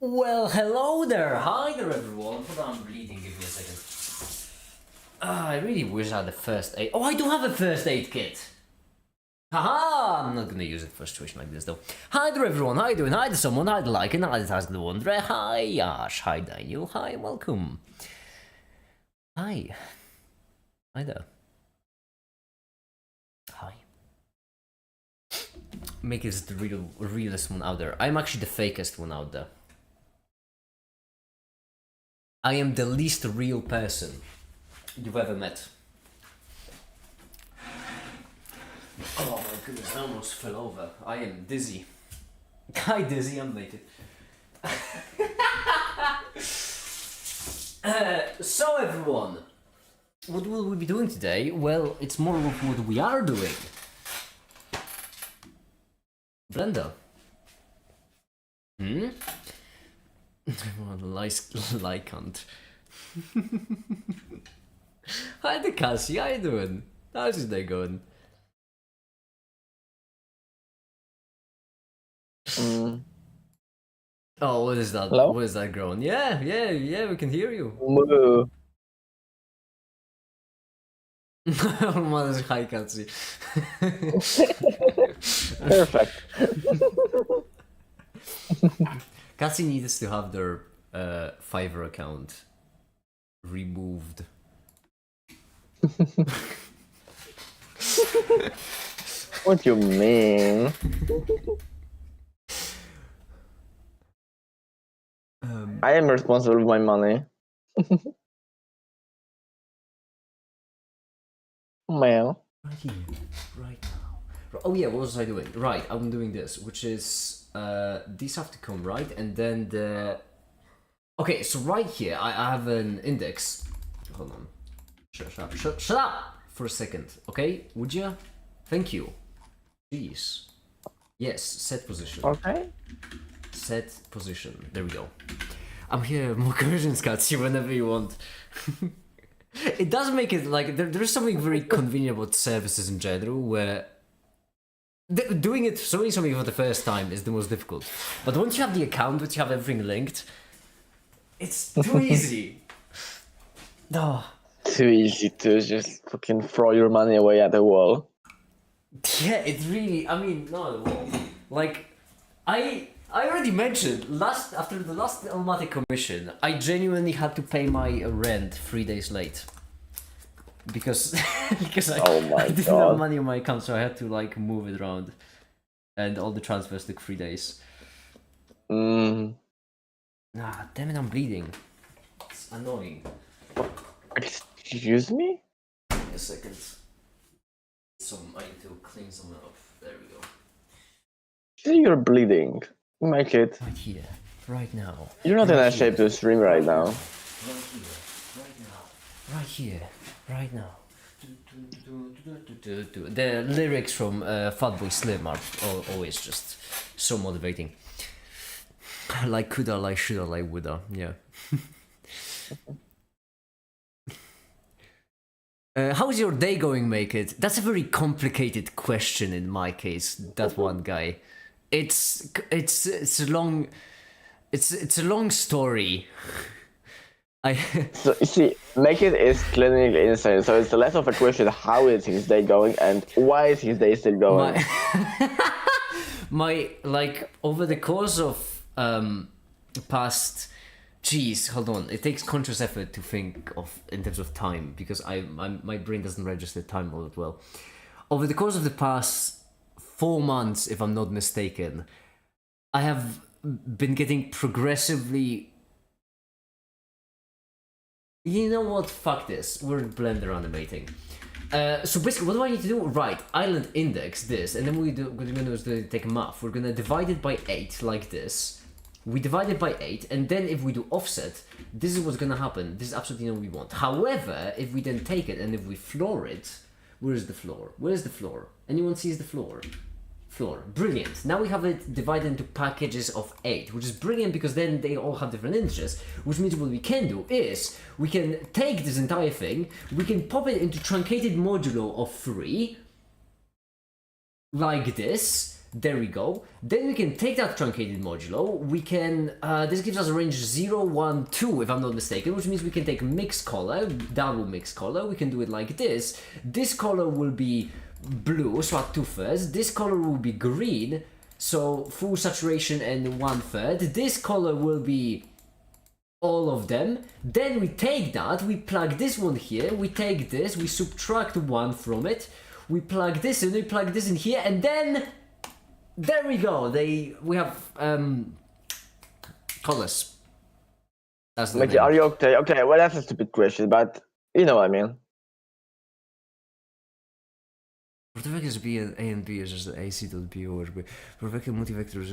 Well, hello there! Hi there, everyone! Hold on, I'm bleeding, give me a second. I really wish I had a first aid. Oh, I do have a first aid kit! Haha! I'm not gonna use it for a situation like this, though. Hi there, everyone! How you doing? Hi to someone, hi to Lycan, hi to Ask the Wanderer, hi Ash, hi Daniel, hi, welcome. Hi. Hi there. Hi. Make this the realest one out there. I'm actually the fakest one out there. I am the least real person you've ever met. Oh my goodness, I almost fell over. I am dizzy. Hi Dizzy, I'm naked. So everyone, what will we be doing today? Well, it's more of what we are doing. Blender. Everyone like cunt. Hi there, Cassie, how you doing? How's your day going? Oh, what is that? Hello? What is that groan? Yeah, we can hear you. Moo. Mother's hi, Cassie. Perfect. Cassie needs to have their Fiverr account removed. What you mean? I am responsible for my money. Well. Right here, right now. Oh yeah, what was I doing? Right, I'm doing this, which is these have to come right, and then the. Okay, so right here I have an index. Hold on. Shut up for a second, okay? Would you? Thank you. Jeez. Yes, set position. Okay. Set position. There we go. I'm here, more questions, Katsi, whenever you want. It does make it like there's something very convenient about services in general where doing something for the first time is the most difficult. But once you have the account, once you have everything linked, it's too easy. Oh. Too easy to just fucking throw your money away at the wall. Yeah, it really. I mean, no, like I already mentioned after the last Almaty commission, I genuinely had to pay my rent 3 days late because I didn't have money on my account, so I had to like move it around, and all the transfers took 3 days. Ah, damn it! I'm bleeding. It's annoying. Excuse me? Give me a second. I need to clean some up. There we go. You're bleeding. Make it. Right here, right now. You're not in a shape to stream right now. Right here, right now. The lyrics from Fatboy Slim are always just so motivating. Like coulda, like shoulda, like woulda, yeah. How's your day going, Make It? That's a very complicated question in my case. That one guy. It's a long story. So you see, Make It is clinically insane. So it's less of a question how is his day going and why is his day still going. My like over the course of past. Jeez, hold on. It takes conscious effort to think of in terms of time because my brain doesn't register time all that well. Over the course of the past 4 months, if I'm not mistaken, I have been getting progressively. You know what? Fuck this. We're Blender animating. So basically, what do I need to do? Right, island index this, and then what we're gonna do is take math. We're gonna divide it by 8 like this. We divide it by 8, and then if we do offset, this is what's gonna happen. This is absolutely not what we want. However, if we then take it and if we floor it, where's the floor? Where's the floor? Anyone sees the floor? Floor. Brilliant. Now we have it divided into packages of 8, which is brilliant because then they all have different integers, which means what we can do is we can take this entire thing, we can pop it into truncated modulo of 3, like this, There we go. Then we can take that truncated modulo. We can, this gives us a range 0, 1, 2, if I'm not mistaken, which means we can take mixed color, double mixed color. We can do it like this. This color will be blue, so at 2/3. This color will be green, so full saturation and 1/3. This color will be all of them. Then we take that, we plug this one here, we take this, we subtract 1 from it, we plug this in, we plug this in here, and then there we go. We have colors. That's the Like, name. are you okay? Okay, well, that's a stupid question, but you know what I mean. Multivector is B and A and B is just AC.B over B. For vector multivector is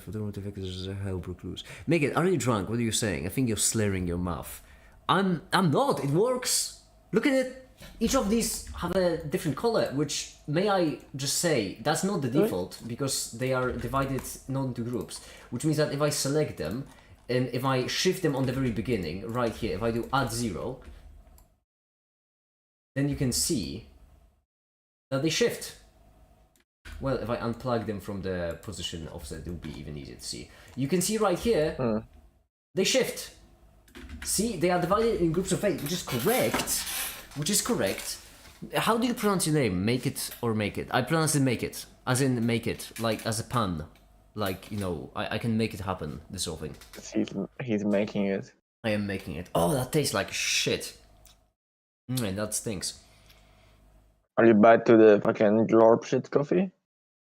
for the multivector is a hell precludes. Megan, are you drunk? What are you saying? I think you're slurring your mouth. I'm not. It works. Look at it. Each of these have a different color, which, may I just say, that's not the default because they are divided not into groups. Which means that if I select them and if I shift them on the very beginning, right here, if I do add 0, then you can see that they shift. Well, if I unplug them from the position offset, it will be even easier to see. You can see right here, they shift. See, they are divided in groups of 8, which is correct. Which is correct. How do you pronounce your name? Make it or make it? I pronounce it make it. As in make it. Like as a pun. Like, you know, I can make it happen, this whole thing. He's making it. I am making it. Oh, that tastes like shit. And that stinks. Are you back to the fucking glorp shit coffee?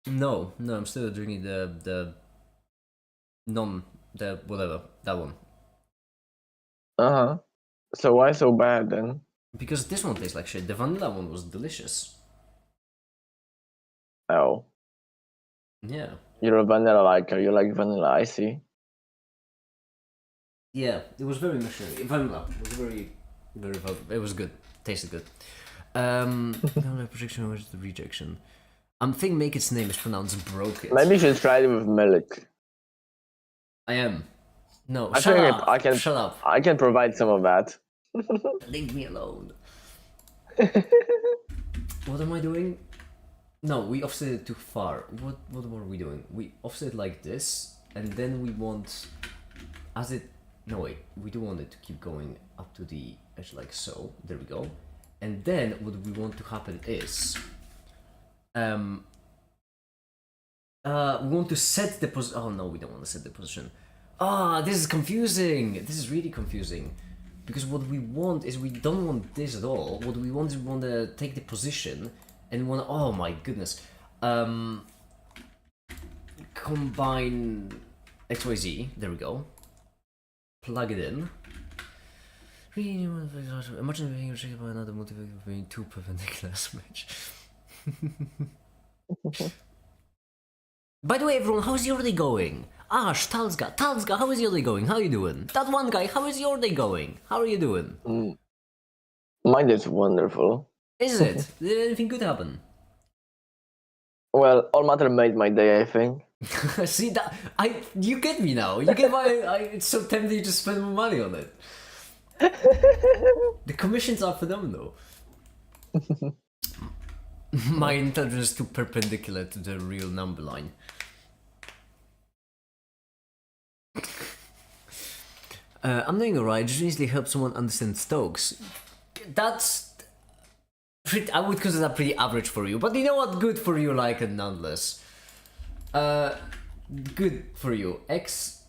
No, I'm still drinking the whatever, that one. Uh-huh. So why so bad then? Because this one tastes like shit. The vanilla one was delicious. Oh. Yeah. You're a vanilla liker, you like vanilla, I see. Yeah, it was very mushy. Vanilla. It was very, it was good. Tasted good. Projection was the rejection. I'm thinking make its name is pronounced broken. Maybe you should try it with milk. I am. No, I shut think up. Shut up. I can provide some of that. Leave me alone. What am I doing? No, we offset it too far. What were we doing? We offset it like this, and then we want, as it, no wait, we do want it to keep going up to the edge like so. There we go. And then what we want to happen is, we want to set the position. Oh no, we don't want to set the position. Ah, this is confusing. This is really confusing. Because what we want is we don't want this at all. What we want is we want to take the position and we want to, oh my goodness. Combine XYZ. There we go. Plug it in. Imagine being rejected by another multivector being two perpendicular match. By the way, everyone, how's your day going? Ash, Talsga, how is your day going? How are you doing? That one guy, how is your day going? How are you doing? Mine is wonderful. Is it? Did anything good happen? Well, All Matter made my day, I think. See that you get me now. You get why it's so tempting to spend more money on it. The commissions are phenomenal. My intelligence is too perpendicular to the real number line. I'm doing alright. Just easily help someone understand Stokes. That's pretty, I would consider that pretty average for you. But you know what? Good for you, like it nonetheless. Good for you. X,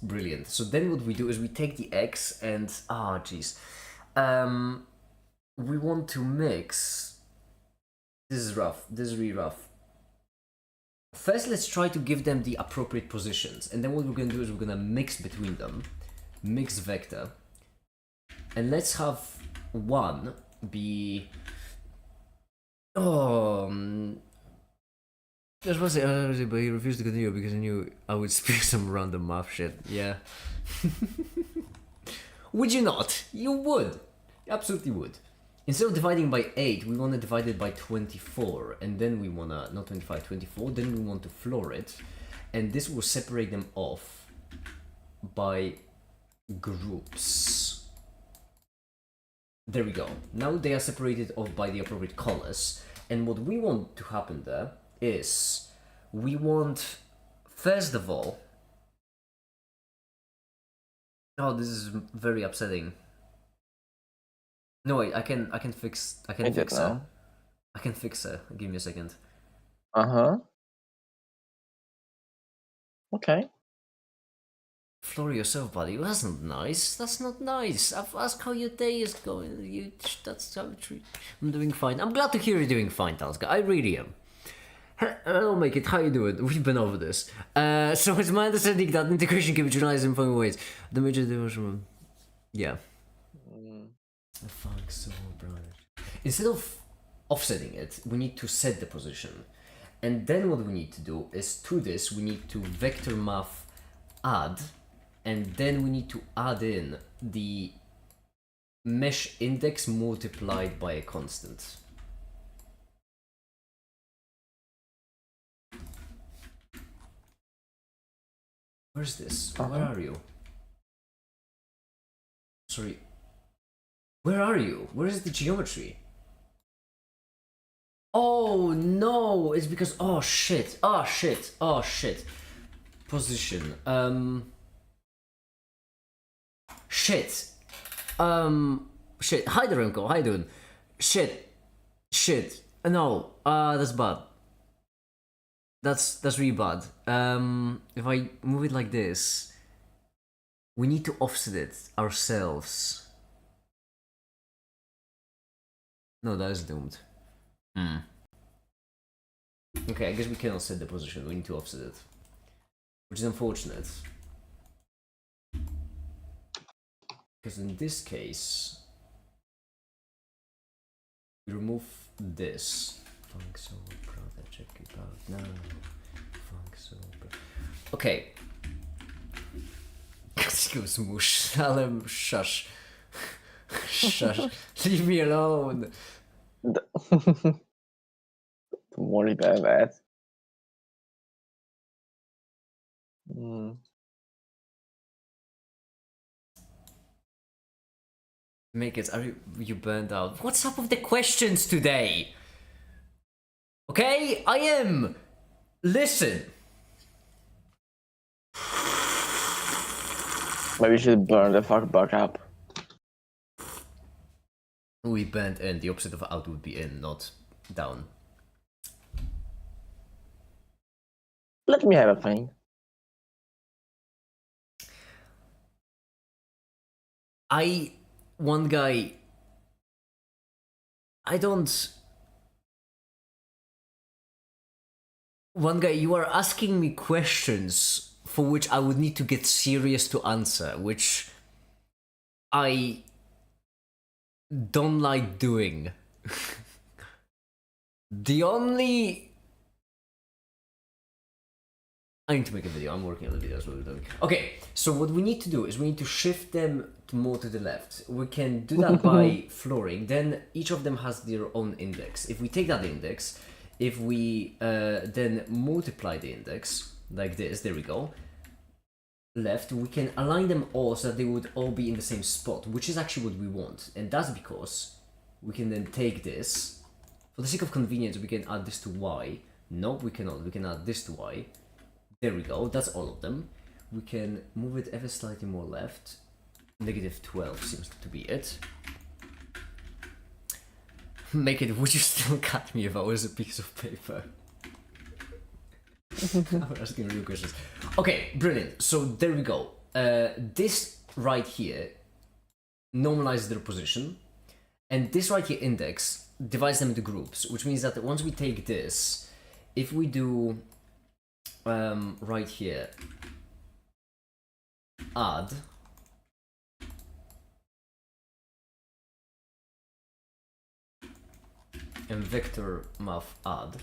brilliant. So then what we do is we take the X and jeez. We want to mix. This is rough. This is really rough. First, let's try to give them the appropriate positions, and then what we're gonna do is we're gonna mix between them, mix vector, and let's have one be. I was supposed to say, but he refused to continue because he knew I would speak some random math shit. Yeah. Would you not? You would. You absolutely would. Instead of dividing by 8, we want to divide it by 24. And then we want to, not 25, 24. Then we want to floor it. And this will separate them off by groups. There we go. Now they are separated off by the appropriate colors. And what we want to happen there is we want, first of all, oh, this is very upsetting. No, wait, I can fix her. I can fix her. Give me a second. Okay. Floor yourself, buddy. That's not nice. That's not nice. I've asked how your day is going. That's how you treat. I'm doing fine. I'm glad to hear you're doing fine, Talska. I really am. Hello, make it. How you doing? We've been over this. So it's my understanding that integration can be generalized in following ways. The major division. Yeah. Fuck so bright. Instead of offsetting it, we need to set the position. And then what we need to do is to this, we need to vector math add, and then we need to add in the mesh index multiplied by a constant. Where's this? Where are you? Sorry. Where are you? Where is the geometry? Oh no! It's because oh shit! Oh shit! Oh shit! Position. Shit. Shit. Hi there, Remco. How you doing? Shit. Shit. No. That's bad. That's really bad. If I move it like this, we need to offset it ourselves. No, that is doomed. Okay, I guess we cannot set the position. We need to offset it, which is unfortunate. Because in this case, we remove this. Funk so brother, check it out now. Funk so brother. Okay. Smush, ale shush. Shush. Leave me alone. Don't worry about that. Make it, are you burned out? What's up with the questions today? Okay, I am. Listen. Maybe you should burn the fuck back up. We burned in. The opposite of out would be in, not down. Let me have a thing. One guy. One guy, you are asking me questions for which I would need to get serious to answer, which I don't like doing. I need to make a video. I'm working on the video. That's what we're doing. Okay, so what we need to do is we need to shift them more to the left. We can do that by flooring. Then each of them has their own index. If we take that index, if we then multiply the index like this, there we go. Left, we can align them all so that they would all be in the same spot, which is actually what we want. And that's because we can then take this. For the sake of convenience, we can add this to y. No, we cannot. We can add this to y. There we go, that's all of them. We can move it ever slightly more left. -12 seems to be it. Make it, would you still cut me if I was a piece of paper? I'm asking real questions. Okay, brilliant. So there we go. This right here normalizes their position. And this right here index divides them into groups, which means that once we take this, if we do right here, add, and vector math add,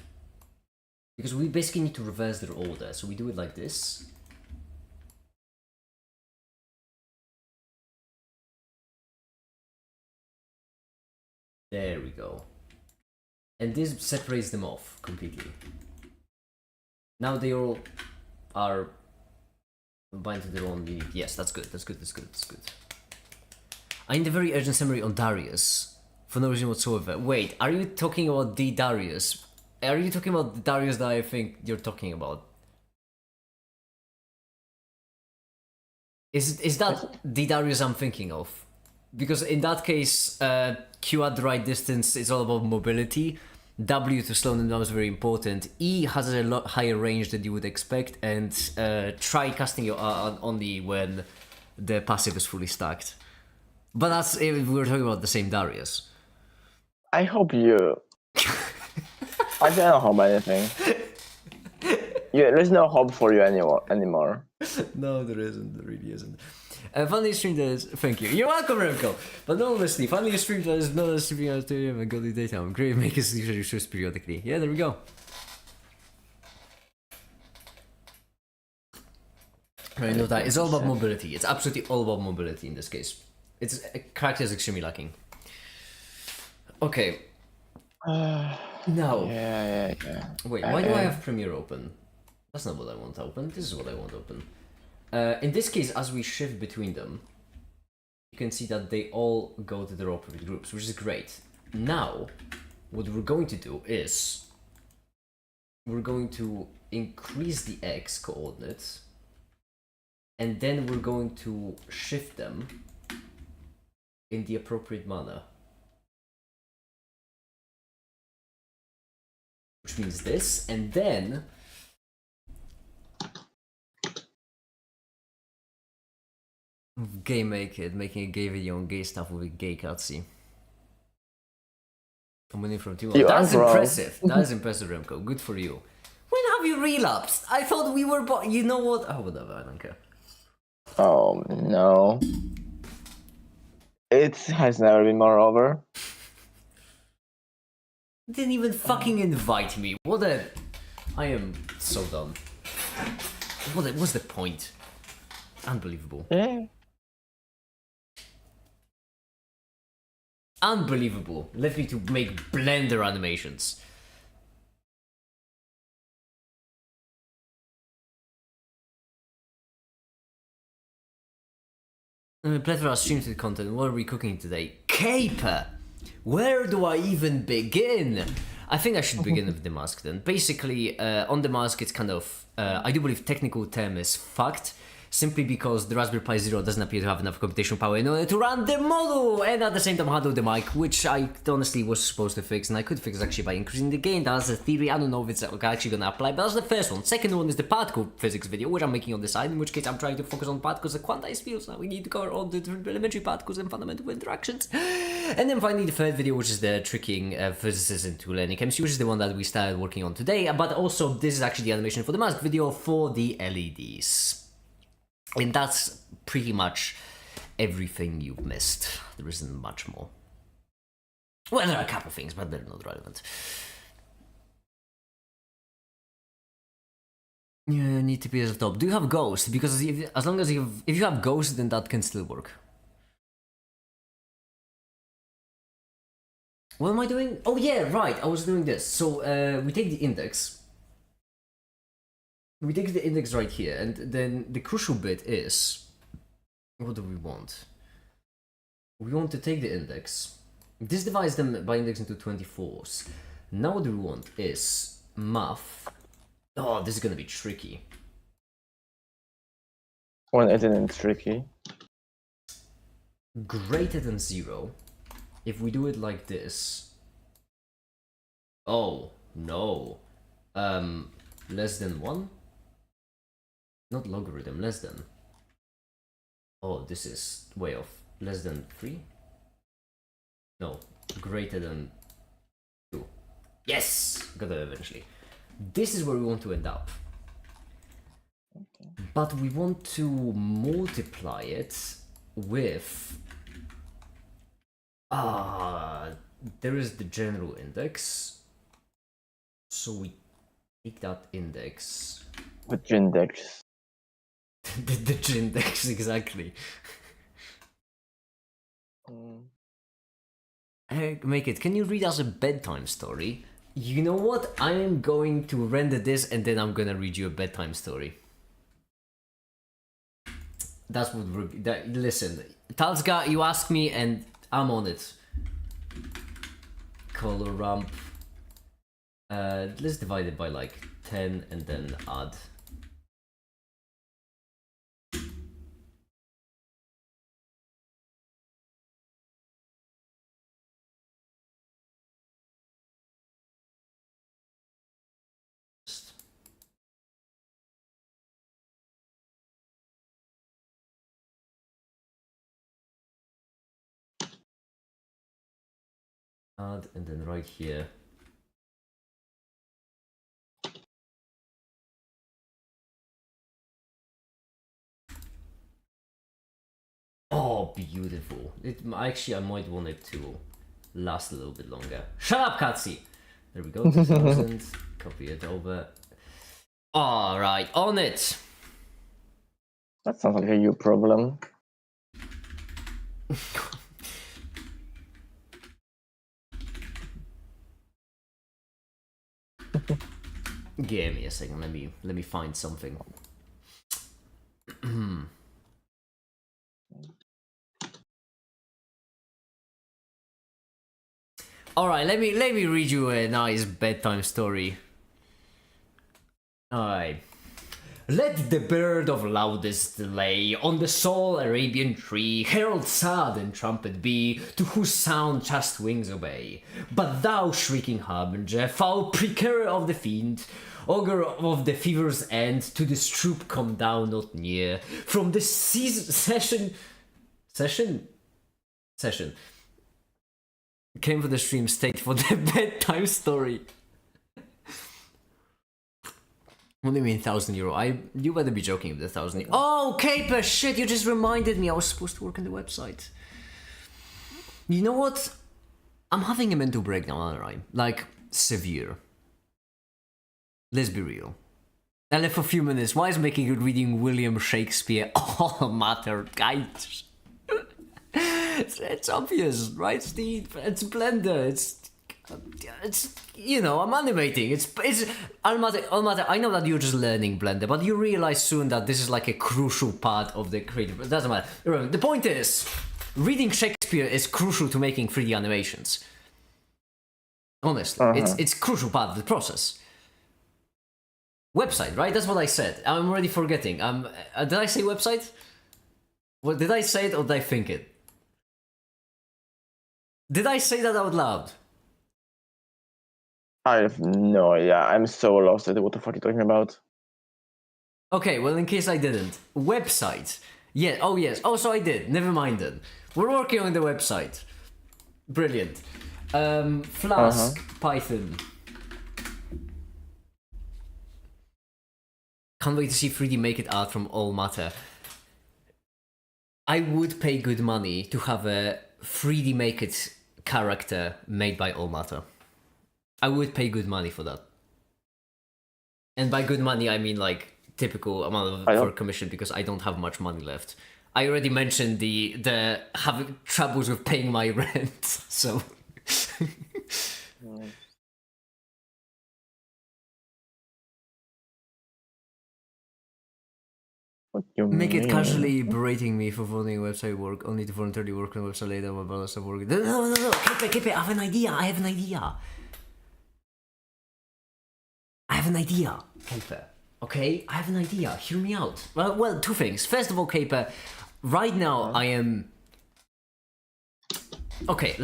because we basically need to reverse their order, so we do it like this. There we go. And this separates them off completely. Now they all are combined to their own unit. Yes, that's good, that's good, that's good, that's good. I need a very urgent summary on Darius, for no reason whatsoever. Wait, are you talking about the Darius? Are you talking about the Darius that I think you're talking about? Is that the Darius I'm thinking of? Because in that case, Q at the right distance is all about mobility. W to slow them down is very important. E has a lot higher range than you would expect, and try casting your R only when the passive is fully stacked. But that's if we're talking about the same Darius. I hope you. I don't hope anything. Yeah, there's no hope for you anymore. No, there isn't. There really isn't. Finally streamed as... Thank you. You're welcome, Remco. But no, honestly, finally streamed as not as streaming out 2 AM and godly daytime. Great, make us usually shows periodically. Yeah, there we go. Right, no, that it's all about mobility. It's absolutely all about mobility in this case. It's character is extremely lacking. Okay. Now. Yeah. Wait, why do I have Premiere open? That's not what I want to open. This is what I want to open. In this case, as we shift between them, you can see that they all go to their appropriate groups, which is great. Now, what we're going to do is we're going to increase the X coordinates, and then we're going to shift them in the appropriate manner. Which means this, and then making a gay video on gay stuff with a gay cutscene. I'm winning from Timo. That's impressive. That is impressive, Remco. Good for you. When have you relapsed? I thought we were you know what? Oh, whatever, I don't care. Oh, no. It has never been more over. Didn't even fucking invite me. What a... I am so done. What's the point? Unbelievable. Yeah. Unbelievable. Left me to make Blender animations. Plethora streams with content. What are we cooking today? Caper! Where do I even begin? I think I should begin with the mask then. Basically, on the mask it's kind of... I do believe technical term is fucked. Simply because the Raspberry Pi Zero doesn't appear to have enough computational power in order to run the model, and at the same time handle the mic, which I honestly was supposed to fix, and I could fix actually by increasing the gain. That's a theory. I don't know if it's actually gonna apply, but that's the first one. Second one is the particle physics video, which I'm making on the side, in which case I'm trying to focus on particles and quantized fields. Now we need to cover all the different elementary particles and fundamental interactions. And then finally the third video, which is the tricking physicists into learning chemistry, which is the one that we started working on today, but also this is actually the animation for the mask video for the LEDs. And that's pretty much everything you've missed. There isn't much more. Well, there are a couple things, but they're not relevant. You need to be at the top. Do you have Ghost? Because if you have Ghost, then that can still work. What am I doing? Oh yeah, right. I was doing this. So we take the index. We take the index right here, and then the crucial bit is, what do we want? We want to take the index. This divides them by index into 24s. Now what we want is math. Oh, this is gonna be tricky. Well, isn't it tricky? Greater than 0. If we do it like this. Oh, no. Less than 1? Not logarithm, less than. Oh, this is way off. Less than 3? No, greater than 2. Yes! Got it eventually. This is where we want to end up. Okay. But we want to multiply it with... there is the general index. So we take that index. Which index? the Jindex, exactly. Make it. Can you read us a bedtime story? You know what? I am going to render this and then I'm gonna read you a bedtime story. That's what we're... listen, Talsga, you ask me and I'm on it. Color ramp. Let's divide it by like 10 and then add. Add, and then right here. Oh, beautiful. Actually, I might want it to last a little bit longer. Shut up, Katsi! There we go, 2000. Copy it over. Alright, on it! That sounds like a you problem. Give me a second, let me find something. Alright, let me read you a nice bedtime story. Alright. Let the bird of loudest delay on the sole Arabian tree herald sad and trumpet be, to whose sound chaste wings obey. But thou, shrieking harbinger, foul precursor of the fiend, augur of the fever's end, to this troop come thou not near. From this session came for the stream state for the bedtime story. What do you mean €1,000? You better be joking with the 1,000. Oh, Caper, shit! You just reminded me. I was supposed to work on the website. You know what? I'm having a mental breakdown, aren't I? Like severe. Let's be real. I left for a few minutes. Why is making good reading William Shakespeare all matter, guys? It's obvious, right, Steve? It's Blender. It's you know, I'm animating. It's Almaty, I know that you're just learning Blender, but you realize soon that this is like a crucial part of the creative. It doesn't matter. The point is, reading Shakespeare is crucial to making 3D animations. Honestly, it's crucial part of the process. Website, right? That's what I said. I'm already forgetting. Did I say website? What did I say it or did I think it? Did I say that out loud? I have no idea. I'm so lost at what the fuck you're talking about. Okay, well, in case I didn't. Website. Yeah, oh yes. Oh, so I did. Never mind then. We're working on the website. Brilliant. Flask, Python. Can't wait to see 3D make it art from all matter. I would pay good money to have a 3D make it character made by all matter. I would pay good money for that. And by good money, I mean like typical amount for commission, because I don't have much money left. I already mentioned the having troubles with paying my rent, so. What you Make mean? it casually berating me for voting website work, only to voluntarily work on a website later while others are working. No, keep it, I have an idea, I have an idea, Caper. Okay, I have an idea. Hear me out. Well, two things. First of all, Caper, right now I am. Okay,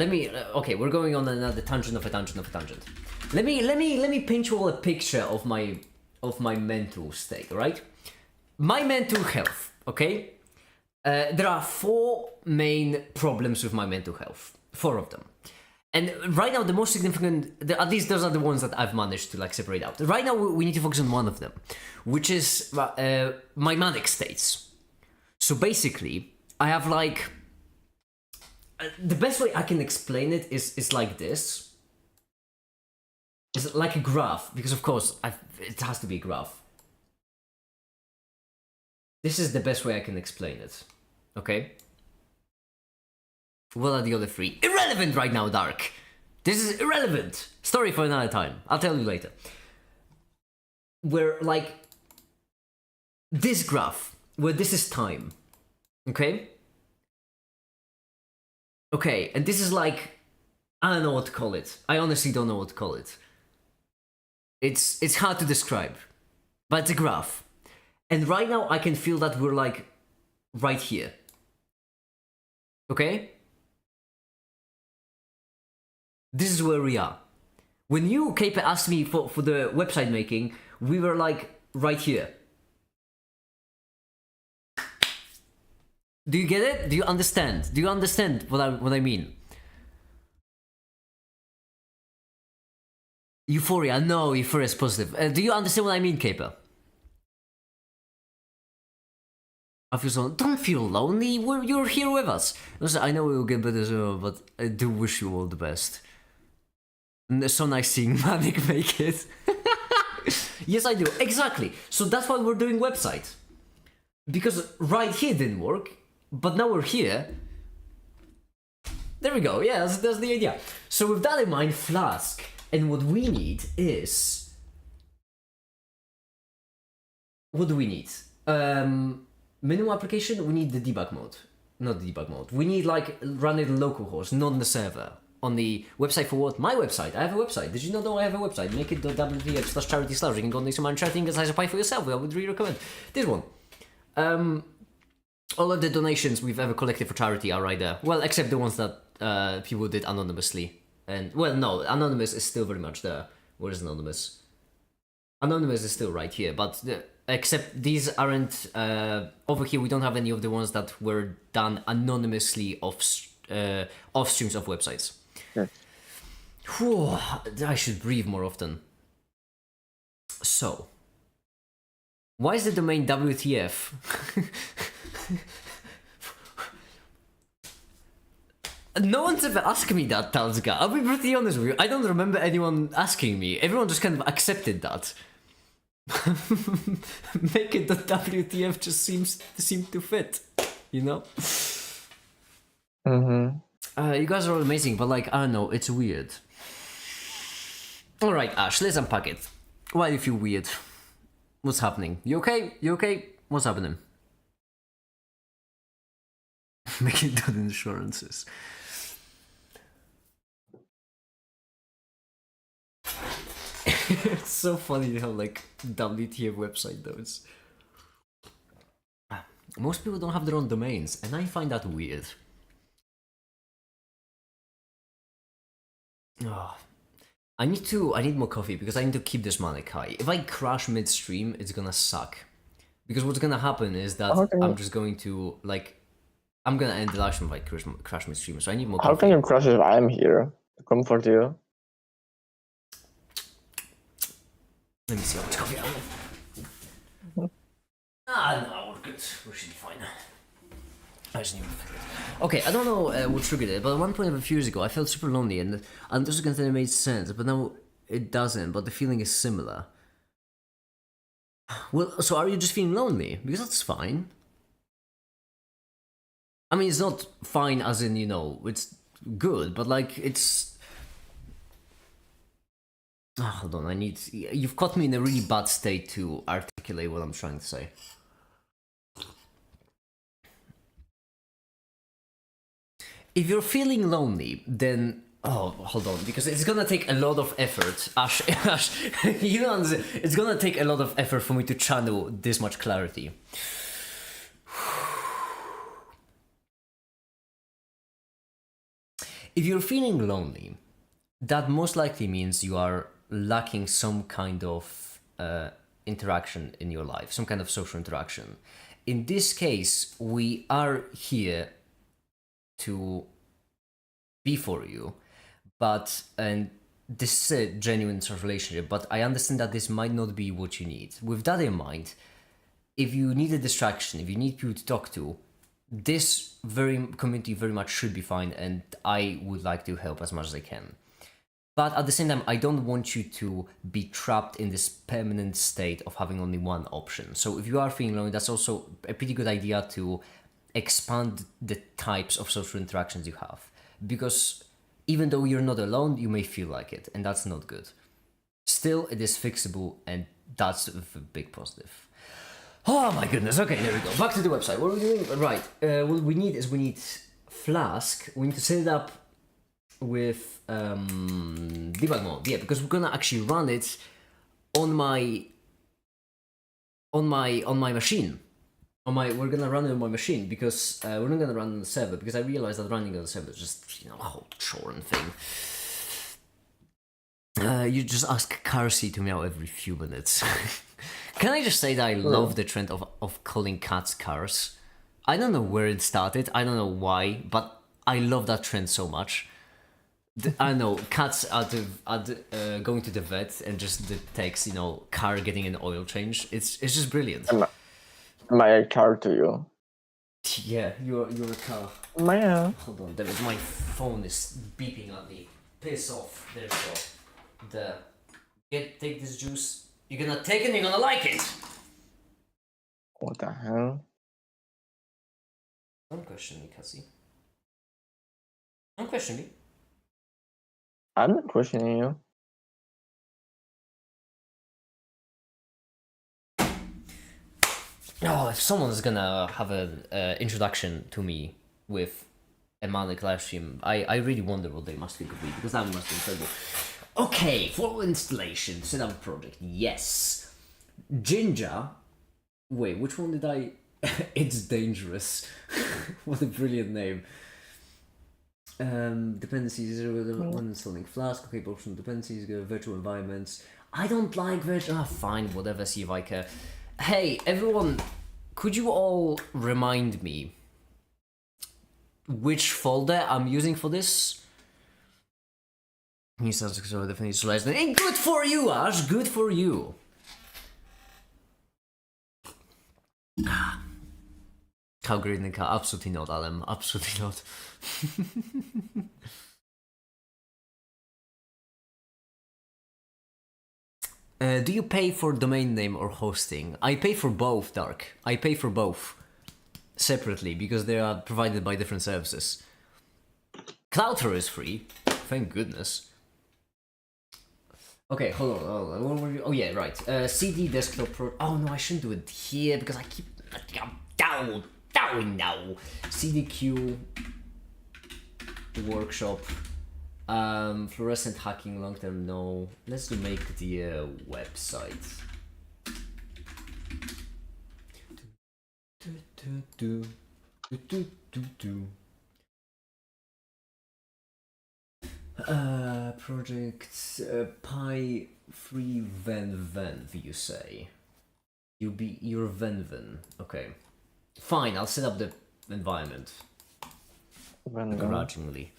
okay, we're going on another tangent of a tangent of a tangent. Let me paint you all a picture of my mental state. Right, my mental health. Okay, there are 4 main problems with my mental health. 4 of them. And right now, the most significant, at least those are the ones that I've managed to like separate out. Right now, we need to focus on one of them, which is my manic states. So basically, I have like, the best way I can explain it is like this. It's like a graph, because of course, it has to be a graph. This is the best way I can explain it, okay? What are the other 3? Irrelevant right now, Dark! This is irrelevant! Story for another time. I'll tell you later. Where, like, this graph, where this is time, okay? Okay, and this is like, I don't know what to call it. I honestly don't know what to call it. It's hard to describe, but it's a graph. And right now I can feel that we're like right here. Okay? This is where we are. When you, Kepa, asked me for the website making, we were like right here. Do you get it? Do you understand? Do you understand what I mean? Euphoria, no, euphoria is positive. Do you understand what I mean, Kepa? I feel so. Don't feel lonely. You're here with us. Listen, I know we will get better soon, but I do wish you all the best. And it's so nice seeing Manic make it. Yes, I do. Exactly. So that's why we're doing website. Because right here didn't work, but now we're here. There we go. Yeah, that's the idea. So with that in mind, Flask. And what we need is... What do we need? Minimum application, we need the debug mode. Not the debug mode. We need like run it localhost, not on the server. On the website for what? My website. I have a website. Did you not know I have a website? Make it wtf/charity/ You can go and do some charity and size a pie for yourself. I would really recommend this one. All of the donations we've ever collected for charity are right there. Well, except the ones that people did anonymously. And, well, no, Anonymous is still very much there. Where is Anonymous? Anonymous is still right here, but except these aren't... over here, we don't have any of the ones that were done anonymously off streams of websites. Yeah. Whew, I should breathe more often. So, why is the domain WTF? No one's ever asked me that, Talzga. I'll be pretty honest with you. I don't remember anyone asking me. Everyone just kind of accepted that. Make it the WTF just seemed to fit, you know? You guys are all amazing, but like, I don't know, it's weird. Alright, Ash, let's unpack it. Why do you feel weird? What's happening? You okay? You okay? What's happening? Making that insurances. It's so funny how like WTF website those. Most people don't have their own domains, and I find that weird. Oh, I need more coffee because I need to keep this manic high. If I crash midstream, it's gonna suck. Because what's gonna happen is that I'm just going to like, I'm gonna end the live stream if I crash midstream. So I need more coffee. How can you crash if I'm here to comfort you? Let me see how much coffee I have. No, we're good. We should be fine. I just need to figure it. Okay, I don't know what triggered it, but at one point a few years ago, I felt super lonely, and this was gonna make sense, but now it doesn't. But the feeling is similar. Well, so are you just feeling lonely? Because that's fine. I mean, it's not fine as in, you know, it's good, but like it's. Oh, hold on, you've caught me in a really bad state to articulate what I'm trying to say. If you're feeling lonely, then... Oh, hold on, because it's gonna take a lot of effort. Ash, you know, it's gonna take a lot of effort for me to channel this much clarity. If you're feeling lonely, that most likely means you are lacking some kind of interaction in your life, some kind of social interaction. In this case, we are here to be for you, and this is a genuine sort of relationship, but I understand that this might not be what you need. With that in mind, if you need a distraction, if you need people to talk to, this community very much should be fine, and I would like to help as much as I can. But at the same time, I don't want you to be trapped in this permanent state of having only one option. So if you are feeling lonely, that's also a pretty good idea to expand the types of social interactions you have. Because even though you're not alone, you may feel like it, and that's not good. Still, it is fixable, and that's a big positive. Oh my goodness, okay, there we go. Back to the website. What are we doing? Right, what we need Flask. We need to set it up with debug mode. Yeah, because we're gonna actually run it on my machine. We're gonna run it on my machine because we're not gonna run on the server because I realized that running on the server is just a whole chore and thing. You just ask Carsey to meow every few minutes. Can I just say that I love the trend of calling cats cars? I don't know where it started, I don't know why, but I love that trend so much. I know, cats are going to the vet and just the text, car getting an oil change. It's just brilliant. Am I a car to you? Yeah, you're a car. Yeah. Hold on, damn it, my phone is beeping at me. Piss off. There we go. Take this juice. You're gonna take it and you're gonna like it! What the hell? Don't question me, Cassie. Don't question me. I'm not questioning you. Oh, if someone's gonna have an introduction to me with a manic live stream, I really wonder what they must think of me, because that must be incredible. Okay, full installation, set up project, yes. Ginger. Wait, which one did I... It's dangerous. What a brilliant name. Dependencies, when installing Flask, okay, optional dependencies, virtual environments. I don't like virtual... fine, whatever, see if I care. Hey, everyone, could you all remind me which folder I'm using for this? He says, so definitely slice. Hey, good for you, Ash, good for you. How great in the car? Absolutely not, Adam. Absolutely not. Do you pay for domain name or hosting? I pay for both, Dark. I pay for both. Separately, because they are provided by different services. Cloudflare is free. Thank goodness. Okay, hold on. What were you? Oh yeah, right. CD desktop pro... Oh no, I shouldn't do it here because I keep... Down now. CDQ workshop. Fluorescent hacking long term, no. Let's make the website. Project Pi free Venven, you say. You're Venven. Okay. Fine, I'll set up the environment. Grudgingly.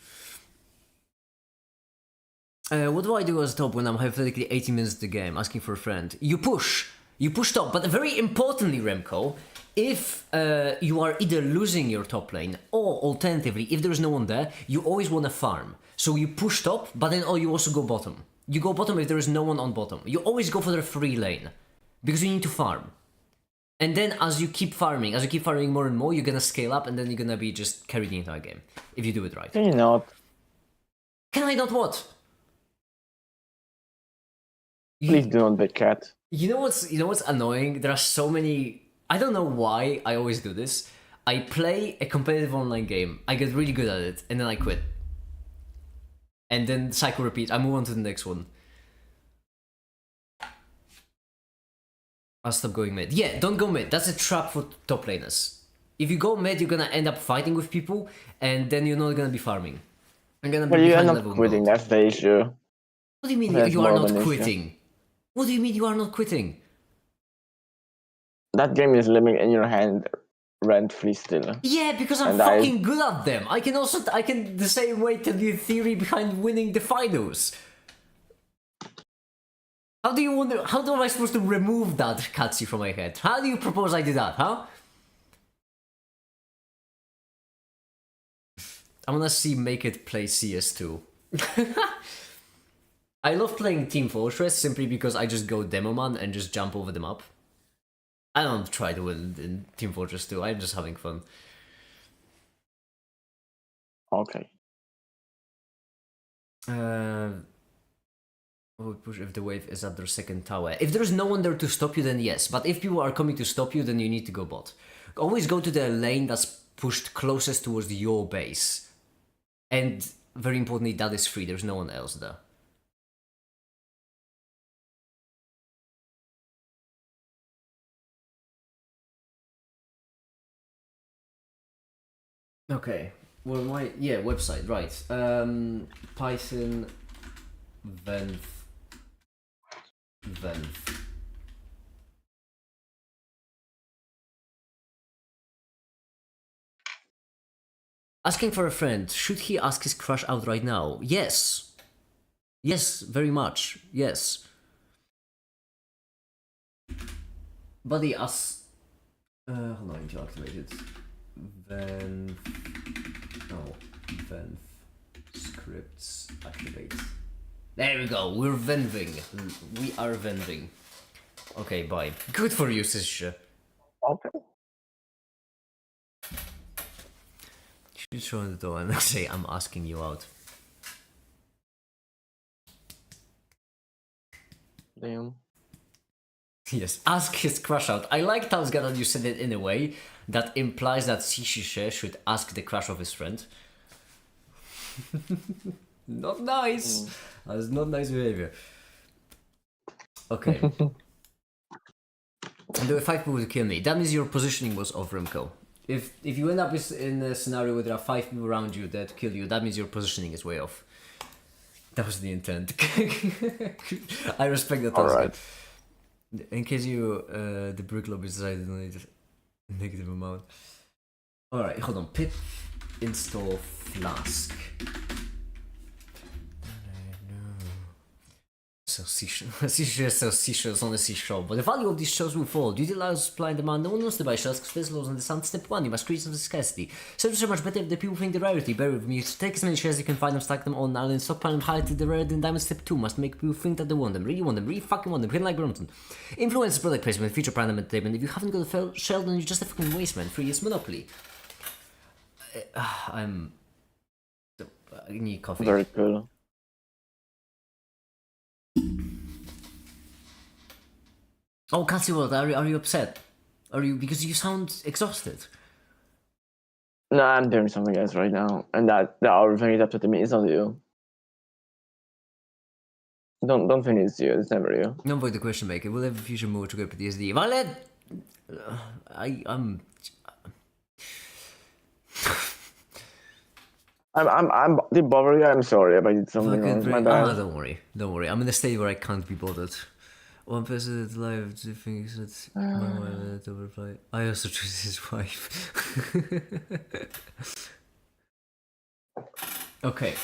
What do I do as top when I'm hypothetically 80 minutes into the game, asking for a friend? You push top, but very importantly, Remco, if you are either losing your top lane, or alternatively, if there is no one there, you always want to farm. So you push top, but then you also go bottom. You go bottom if there is no one on bottom. You always go for the free lane, because you need to farm. And then as you keep farming more and more, you're gonna scale up, and then you're gonna be just carried the entire game, if you do it right. Can you not? Can I not what? Please do not be cat. You know what's annoying? There are so many... I don't know why I always do this. I play a competitive online game, I get really good at it, and then I quit. And then the cycle repeats, I move on to the next one. I'll stop going mid. Yeah, don't go mid. That's a trap for top laners. If you go mid, you're gonna end up fighting with people, and then you're not gonna be farming. You're gonna be But you are behind not level quitting, gold. that's the issue. What do you mean That's you are more not of an issue. quitting? What do you mean you are not quitting? That game is living in your hand rent-free still. Yeah, because I'm And fucking good at them. I can the same way tell you theory behind winning the finals. How am I supposed to remove that cutscene from my head? How do you propose I do that, huh? I wanna see Make It play CS2. I love playing Team Fortress simply because I just go demo man and just jump over the map. I don't try to win in Team Fortress 2, I'm just having fun. Okay. Would push if the wave is at their second tower. If there's no one there to stop you, then yes. But if people are coming to stop you, then you need to go bot. Always go to the lane that's pushed closest towards your base. And very importantly, that is free. There's no one else there. Okay. Well, website, right. Python venv. Asking for a friend. Should he ask his crush out right now? Yes. Yes, very much. Yes. Buddy, hold on, I need to activate it. Venv. Oh, venv. Scripts activate. There we go. We're venving. We are venving. Okay, bye. Good for you, sister. Okay. You should show the door and say, I'm asking you out. Damn. Yes, ask his crush out. I like Talsga that you said it in a way that implies that Sishishe should ask the crush of his friend. Not nice. That's not nice behavior. Okay. And there were 5 people to kill me. That means your positioning was off, Remco. If you end up in a scenario where there are 5 people around you that kill you, that means your positioning is way off. That was the intent. I respect that. Alright. In case you, the brick lobby decided to donate a negative amount. Alright, hold on. Pip install Flask. So seashells sells seashells on the seashore, but the value of these shells will fall. Due to laws of supply and demand, no one wants to buy shells because there's laws on the sun. Step 1, you must create some scarcity. So much better if the people think the rarity. Bear with me. So take as many shells as you can find them, stack them on an island, stockpile them high to the rare. Then diamond step 2 must make people think that they want them, really fucking want them, hidden like Brompton. Influence product placement, feature brand entertainment. If you haven't got a shell, then you're just a fucking waste man. Free is monopoly. I need coffee. Very cool. Oh, Cassie World, are you upset? Are you, because you sound exhausted? No, I'm doing something else right now, and that other thing is upsetting me. It's not you. Don't think it's you. It's never you. Don't avoid the question maker. We'll have a future mode to go PTSD. Violet! I'm did bother you? I'm sorry if I did something wrong. My bad. don't worry. I'm in a state where I can't be bothered. One person that's live thinks that my wife to reply. I also choose his wife. Okay,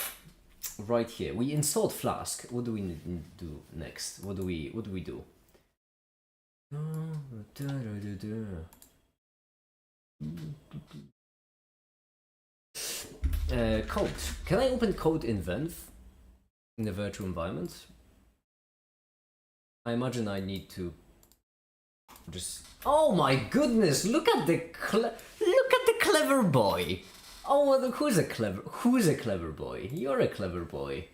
right here. We installed Flask. What do we need to do next? What do we do? Code. Can I open code in Venv in a virtual environment? I imagine I need to just. Oh my goodness! Look at the clever boy. Oh, who's a clever boy? You're a clever boy.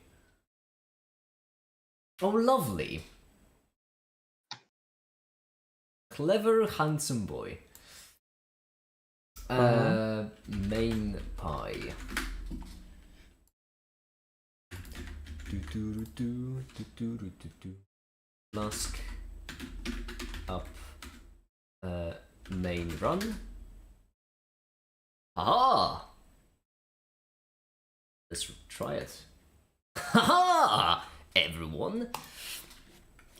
Oh, lovely. Clever, handsome boy. Main pie. Flask up main run. Aha! Let's try it. Haha! Everyone.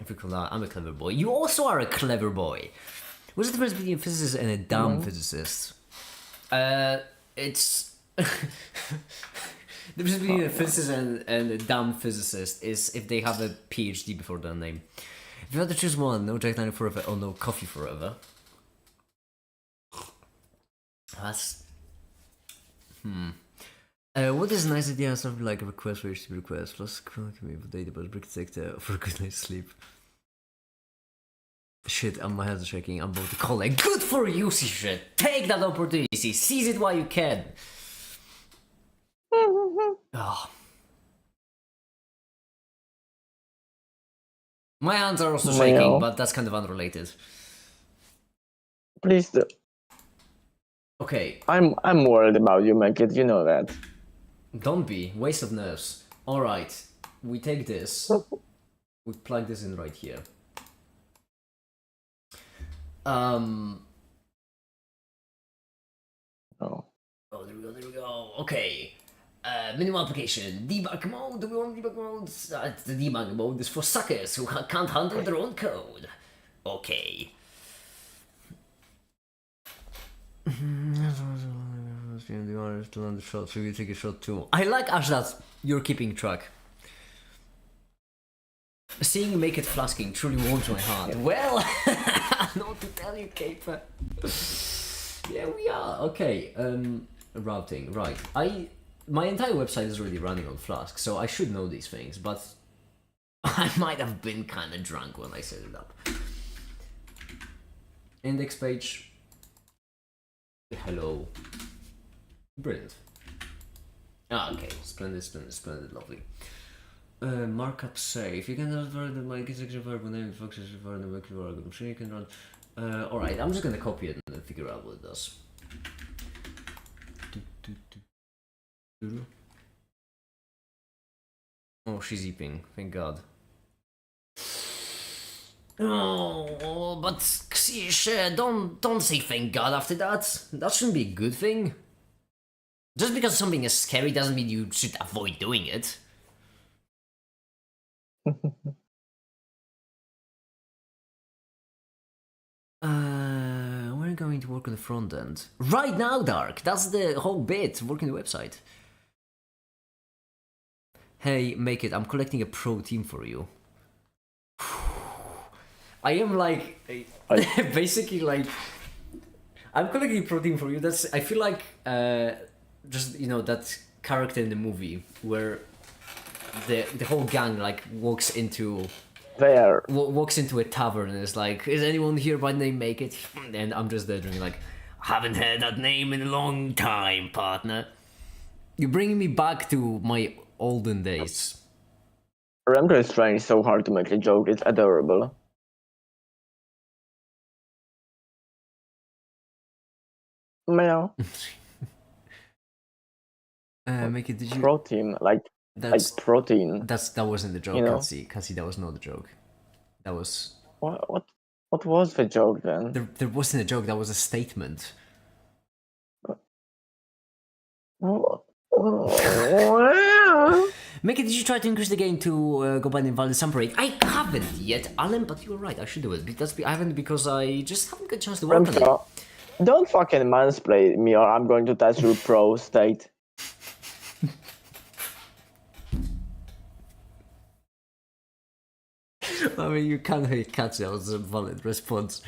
If we call that, I'm a clever boy. You also are a clever boy. What's the difference between a physicist and a dumb physicist? It's the difference between a physicist and a dumb physicist is if they have a PhD before their name. If you had to choose one, no Jack Daniel forever or no coffee forever. That's what is a nice idea? Something like a request for HTTP request plus community database brick sector for a good night's sleep. Shit, my hands are shaking. I'm about to call it. Good for you, shit. Take that opportunity. Seize it while you can. Oh. My hands are also shaking, but that's kind of unrelated. Please do. Okay. I'm worried about you, my kid. You know that. Don't be. Waste of nerves. Alright. We take this. We plug this in right here. Oh. Oh, there we go. Okay. Minimum application. Debug mode. Do we want debug mode? The debug mode is for suckers who can't handle their own code. Okay. The artist still on the shot, so you take a shot too. I like Ash that you're keeping track. Seeing you make it flasking truly warms my heart. Well, I know what to tell you, Caper. Yeah, we are. Okay, routing, right. My entire website is already running on Flask, so I should know these things, but I might have been kinda drunk when I set it up. Index page. Hello. Brilliant. Okay, splendid, lovely. Markup safe. You can revert the mic executive verb name functions refer the work I'm sure you can run. Alright, I'm just gonna copy it and then figure out what it does. Oh, she's eeping, thank god. Oh, but Xish, don't say thank god after that. That shouldn't be a good thing. Just because something is scary doesn't mean you should avoid doing it. We're going to work on the front end. Right now, Dark! That's the whole bit, working the website. Hey, make it, I'm collecting a pro team for you. I am like, basically like, I'm collecting a pro team for you. That's, I feel like, just, you know, that character in the movie where the whole gang like walks into a tavern and is like, is anyone here by name Make It? And I'm just there drinking like, haven't heard that name in a long time, partner. You're bringing me back to my olden days. Remco is trying so hard to make a joke, it's adorable. Meow. Make it, did you... Protein, like protein. That wasn't the joke, you know? Cassie, that was not the joke. That was... What was the joke then? There wasn't a joke, that was a statement. Mickey, did you try to increase the game to go by the invalid sample rate? I haven't yet, Alan, but you're right, I should do it. I haven't because I just haven't got a chance to work on it. Don't fucking mansplain me or I'm going to test your pro state. I mean, you can't hate cats, that was a valid response.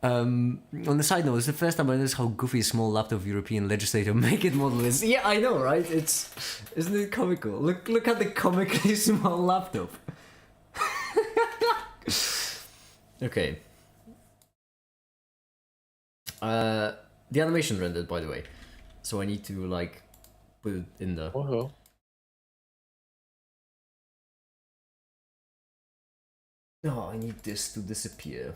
On the side note, it's the first time I noticed how goofy a small laptop European legislator make it model is. Yeah, I know, right? Isn't it comical? Look at the comically small laptop. Okay. The animation rendered, by the way. So I need to like put it in the. Oh, I need this to disappear.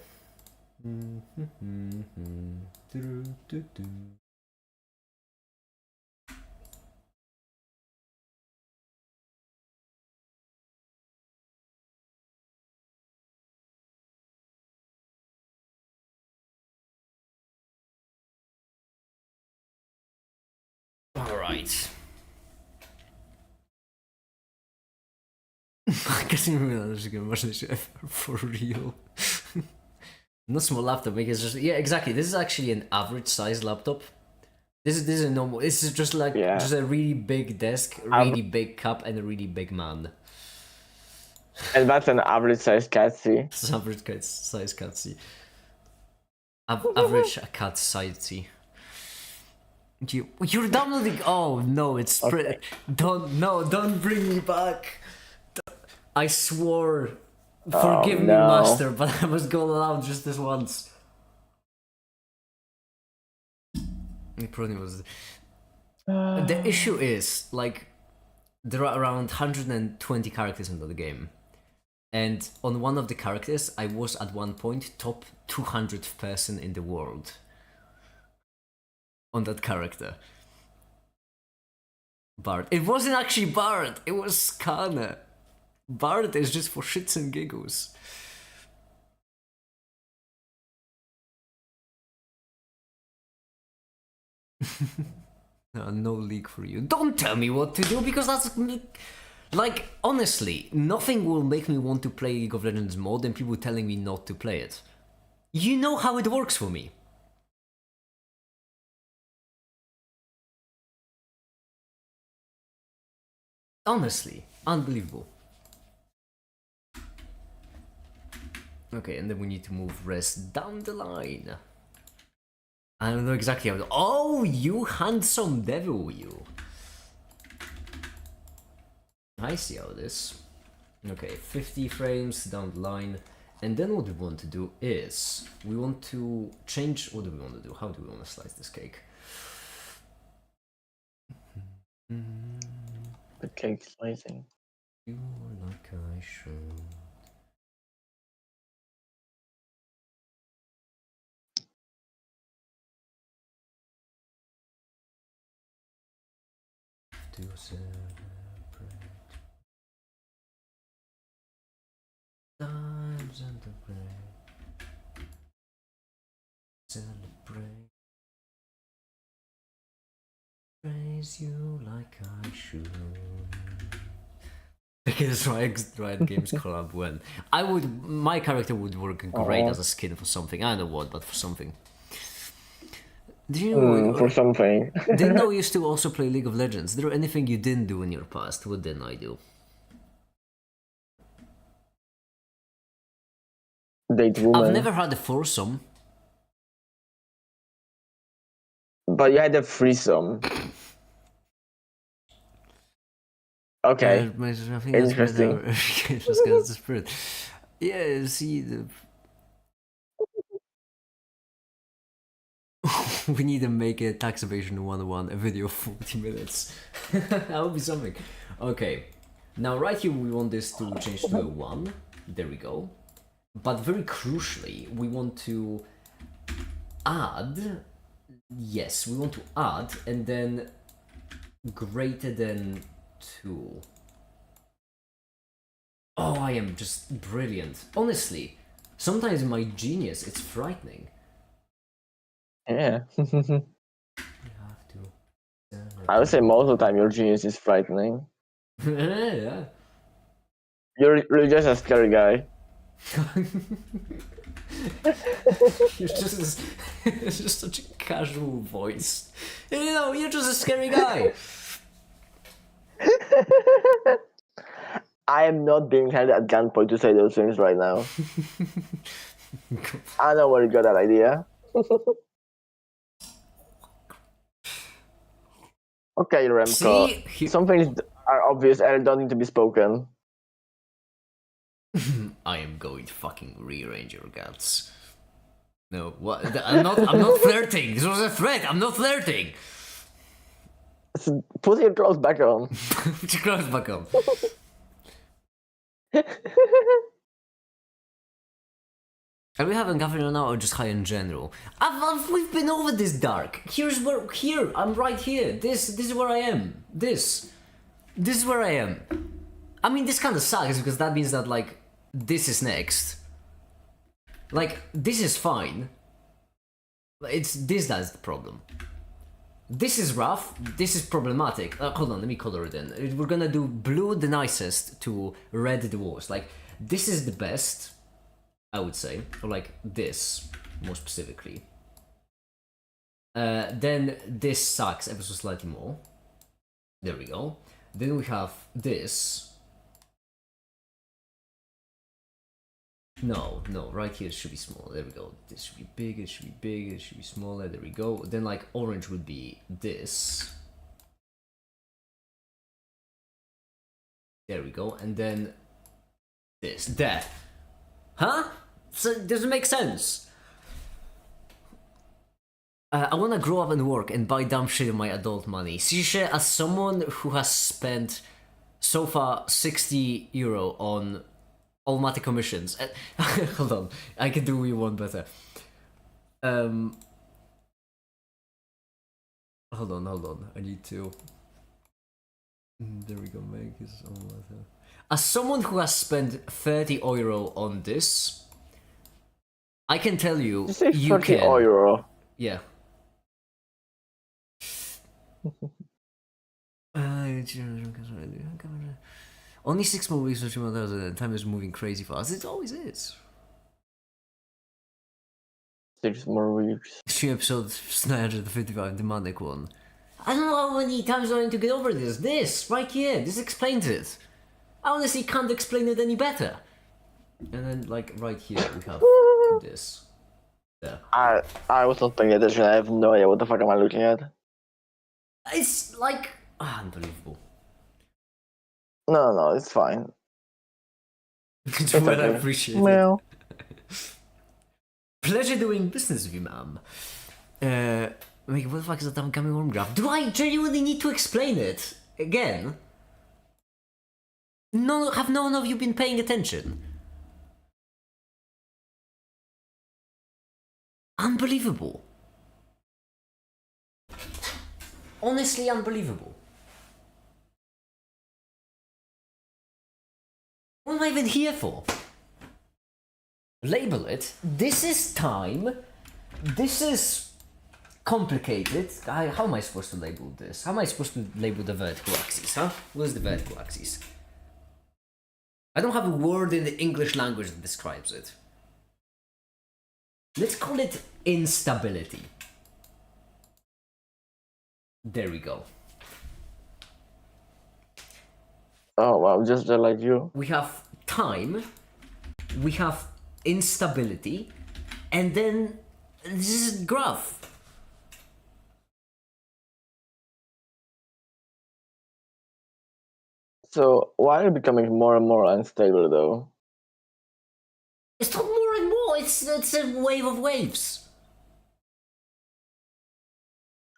Alright. I can't even realize I'm watch this for real. Not small laptop, because just yeah, exactly. This is actually an average size laptop. This is a normal. This is just like just a really big desk, really big cup, and a really big man. And that's an average size catsie. It's an average size catsie. Average cat sizey. You're downloading. Oh no, it's okay. Don't bring me back. I swore. Forgive me, master, but I was going aloud just this once. It probably was. The issue is, like, there are around 120 characters in the game. And on one of the characters, I was at one point top 200th person in the world. On that character. Bard. It wasn't actually Bard, it was Skarner. Bard is just for shits and giggles. No league for you. Don't tell me what to do, because that's... Like, honestly, nothing will make me want to play League of Legends more than people telling me not to play it. You know how it works for me. Honestly, unbelievable. Okay, and then we need to move rest down the line. I don't know exactly how to... Oh, you handsome devil, you. I see how it is. Okay, 50 frames down the line. And then what we want to do is... We want to change... What do we want to do? How do we want to slice this cake? The cake slicing. You are like I should. To celebrate times and the break. Celebrate. Praise you like I should. Because Riot Games collab when my character would work great as a skin for something. I don't know what, but for something. Did you know, for something. didn't know you still also play League of Legends? Is there anything you didn't do in your past? What didn't I do? Date woman. I've never had a foursome. But you had a threesome. Okay. Interesting. Just the spirit. Yeah, see the. We need to make a tax evasion 101, a video of 40 minutes. That would be something. Okay. Now right here we want this to change to a 1. There we go. But very crucially, we want to add... Yes, we want to add and then greater than 2. Oh, I am just brilliant. Honestly, sometimes my genius, it's frightening. Yeah. We have to... I would say most of the time your genius is frightening. Yeah. You're just a scary guy. It's just such a casual voice. You know, you're just a scary guy. I am not being held at gunpoint to say those things right now. I know where you got that idea. Okay, Remco. See? Some things are obvious and don't need to be spoken. I am going to fucking rearrange your guts. No, what? I'm not flirting. This was a threat. I'm not flirting. Put your clothes back on. Put your clothes back on. Are we having governor now or just high in general? We've been over this, Dark. Here, I'm right here. This is where I am. This is where I am. I mean, this kind of sucks because that means that, like, this is next. Like, this is fine. It's this that's the problem. This is rough. This is problematic. Hold on, let me color it in. We're gonna do blue the nicest to red the worst. Like, this is the best, I would say. Or like this, more specifically. Then this sucks ever so slightly more. There we go. Then we have this. No, right here it should be small. There we go. This should be big, it should be big, it should be smaller. There we go. Then like orange would be this. There we go. And then this. There. Huh? So doesn't make sense. I wanna grow up and work and buy dumb shit with my adult money. Sishe, as someone who has spent so far €60 on Almaty commissions. Hold on, I can do you one better. Hold on. I need to. There we go. Make this Almaty. As someone who has spent €30 on this, I can tell you, You say you can. €30. Yeah. Only 6 more weeks for 2,000. Time is moving crazy fast. It always is. 6 more weeks. 3 episodes, 955, the Manic one. I don't know how many times I need to get over this. This, right here, this explains it. I honestly can't explain it any better. And then, like, right here, we have this. There. I was not paying attention. I have no idea what the fuck am I looking at. It's like... unbelievable. No, it's fine. It's well, I appreciate it. Well. Pleasure doing business with you, ma'am. Wait, what the fuck is that coming home graph? Do I genuinely need to explain it? Again? No, have none of you been paying attention? Unbelievable. Honestly unbelievable. What am I even here for? Label it. This is time. This is complicated. How am I supposed to label this? How am I supposed to label the vertical axis, huh? What is the vertical axis? I don't have a word in the English language that describes it. Let's call it instability. There we go. Oh wow, just like you. We have time, we have instability, and then this is graph. So why are you becoming more and more unstable though? It's not more and more, it's a wave of waves.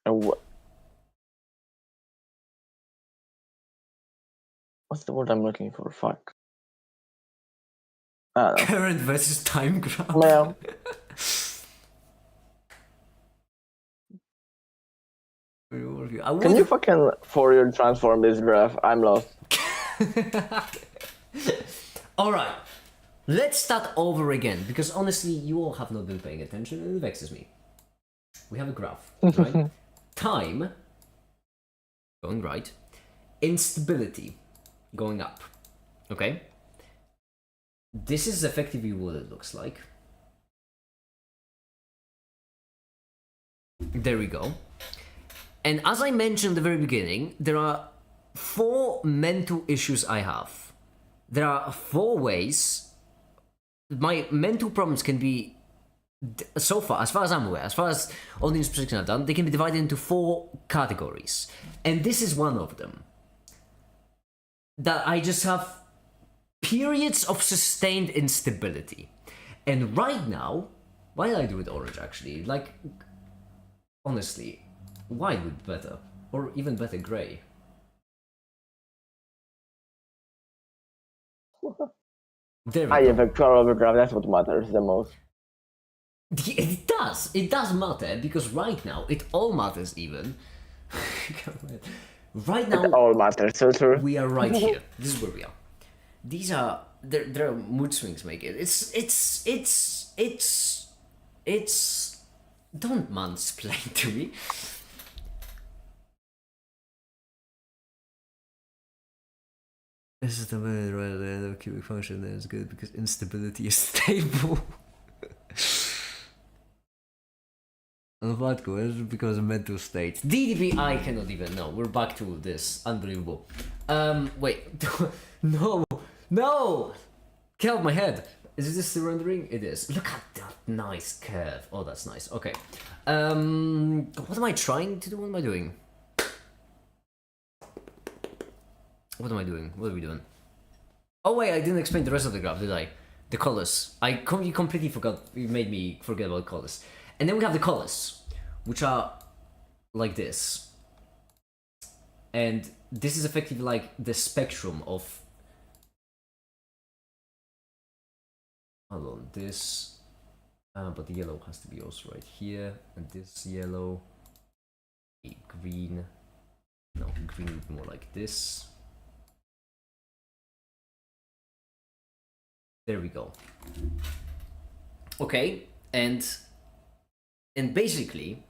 And what's the word I'm looking for? Fuck. Current versus time graph. Well. Can you fucking Fourier transform this graph? I'm lost. Alright, let's start over again, because honestly, you all have not been paying attention and it vexes me. We have a graph, right? Time, going right. Instability, going up. Okay? This is effectively what it looks like. There we go. And as I mentioned at the very beginning, there are 4 mental issues I have. There are 4 ways my mental problems can be, so far, as far as I'm aware, as far as all the introspection I've done, they can be divided into 4 categories. And this is one of them. That I just have periods of sustained instability. And right now, why did I do it orange actually? Like, honestly, white would be better. Or even better, grey. There we go. have a control over graph, that's what matters the most. It does matter, because right now, it all matters even. Right now, It all matters, so true. we are right here. This is where we are. These are, there are mood swings make it. It's, don't mansplain to me. This is the way right at the end of a cubic function that is good because instability is stable. Unavoidable, it becomes a mental state. DDP, I cannot even know. We're back to this. Unbelievable. Wait. No! Get out my head. Is this the rendering? It is. Look at that nice curve. Oh, that's nice. Okay. What am I trying to do? What am I doing? What am I doing? What are we doing? Oh wait, I didn't explain the rest of the graph, did I? The colors. You completely forgot. You made me forget about colors. And then we have the colors, which are like this. And this is effectively like the spectrum of... Hold on, this... but the yellow has to be also right here. And this yellow... Green... No, green would be more like this. There we go. Okay, and basically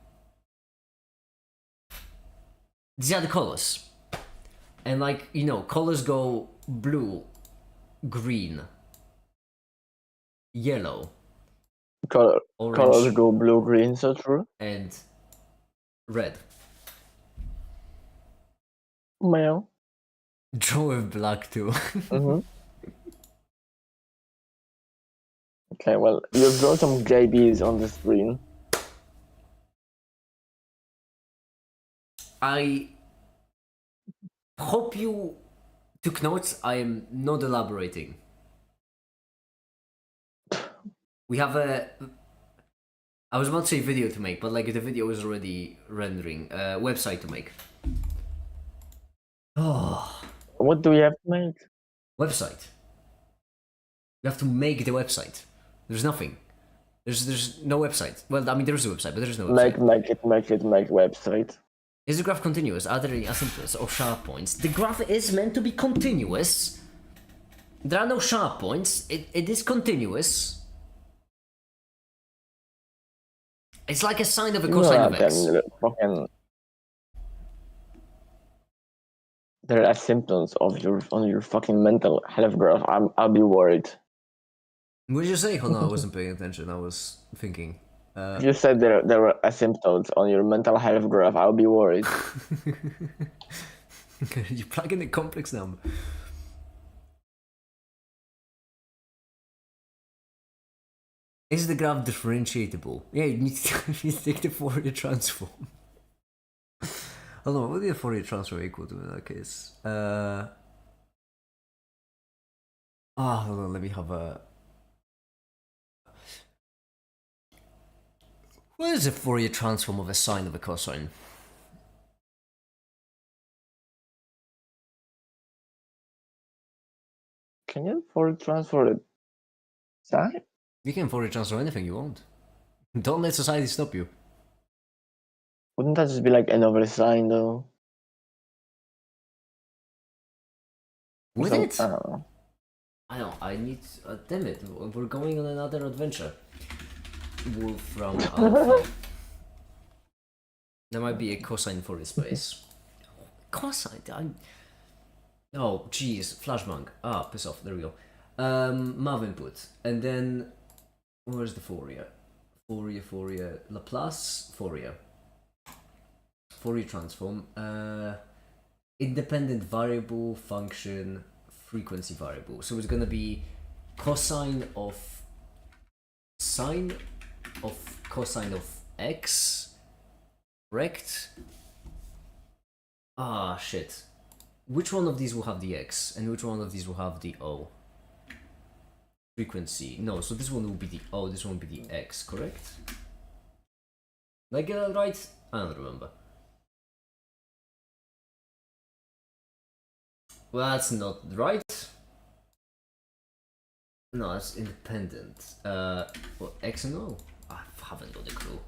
these are the colors. And like, you know, colors go blue, green, yellow, Colors orange, go blue, green, so true. and red. Well. Draw with black too. Mm-hmm. Okay, well, you've drawn some JBs on the screen. I hope you took notes. I am not elaborating. We have a... I was about to say video to make, but like the video is already rendering. Website to make. Oh, What do we have to make? website. You have to make the website. There's nothing. There's no website. Well, I mean, there is a website, but there is no website. Make website. Is the graph continuous? Are there any asymptotes or sharp points? The graph is meant to be continuous. There are no sharp points. It is continuous. It's like a sine of a cosine of x. There are symptoms of your fucking mental health graph. I'll be worried. What did you say? Oh no, I wasn't paying attention. I was thinking. You said there were asymptotes on your mental health graph. I'll be worried. You plug in a complex number. Is the graph differentiable? Yeah, you need to take the Fourier transform. Hold on, what is the Fourier transform equal to in that case? Hold on, let me have a... What is the Fourier transform of a sine of a cosine? Can you Fourier transform it? Sine? You can Fourier transform anything you want. Don't let society stop you. Wouldn't that just be like another sine though? Would it? I don't know. I don't. I need. Damn it! We're going on another adventure. Wolfram Alpha. There might be a cosine for this space. Cosine. Oh, jeez. Flashbang. Piss off. There we go. Mav input, and then where's the Fourier? Fourier. Laplace. Fourier transform. Independent variable, function, frequency variable. So it's gonna be cosine of sine of cosine of x, correct? Shit. Which one of these will have the x, and which one of these will have the o? Frequency. No, so this one will be the o, this one will be the x, correct? Did I get that right? I don't remember. Well, that's not right. No, that's independent. Well, X and O? I haven't got a clue.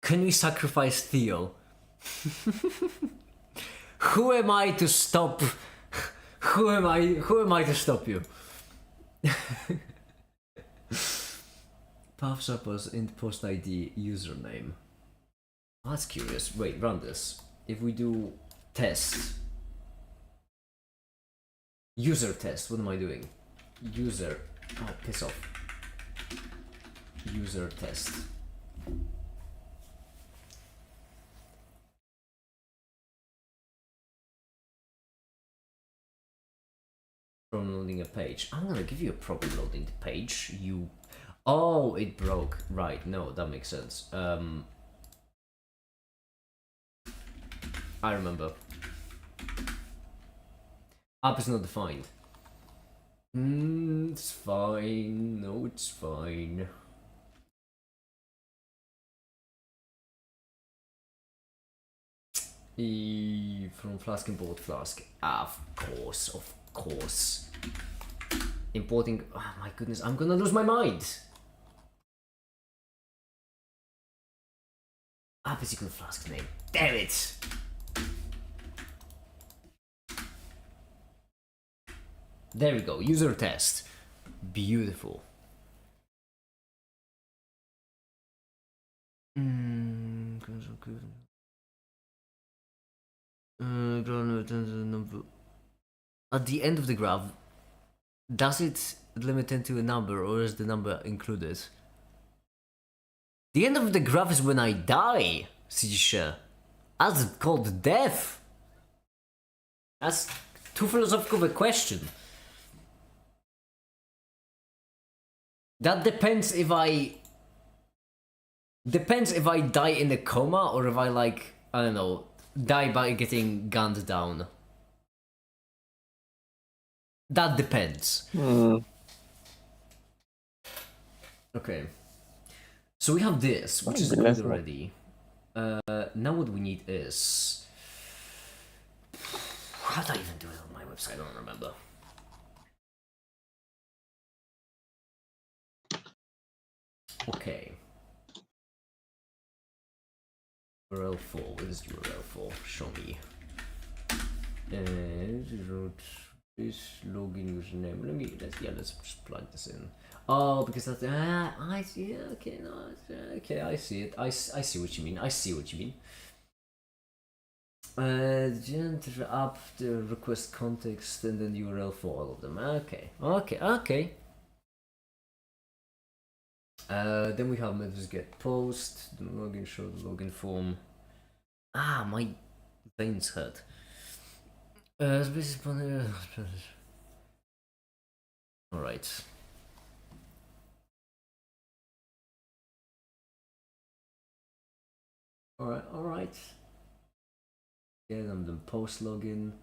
Can we sacrifice Theo? Who am I to stop? Who am I to stop you? Path suppose in post ID username. Oh, that's curious. Wait, run this. If we do test. User test, what am I doing? User. Oh, piss off. User test. From loading a page. I'm gonna give you a problem loading the page. You... Oh, it broke. Right, no, that makes sense. I remember. App is not defined. It's fine. No, it's fine. From Flask import Flask. Of course. Importing. Oh my goodness, I'm gonna lose my mind. Physical flask name. Damn it! There we go. User test. Beautiful. At the end of the graph, does it limit into a number or is the number included? The end of the graph is when I die, Sisha. That's called death. That's too philosophical of a question. That depends if I die in a coma or if I like, I don't know, die by getting gunned down. That depends. Okay. So we have this, which is good already. Now what we need is... How did I even do it on my website? I don't remember. Okay. URL for, what is URL for? Show me. This login username. Let's just plug this in. Oh, because that's I see. Okay, no, okay, I see it. I see what you mean. I see what you mean. Enter up the request context and then URL for all of them. Okay. Then we have methods get post, the login show, the login form. My veins hurt. Alright. Alright. Yeah, then the post login.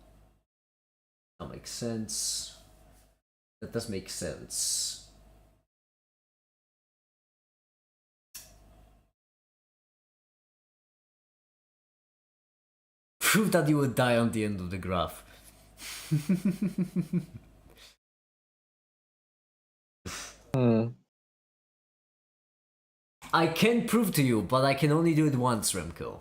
That makes sense. That does make sense. Prove that you would die on the end of the graph. I can prove to you, but I can only do it once, Remco.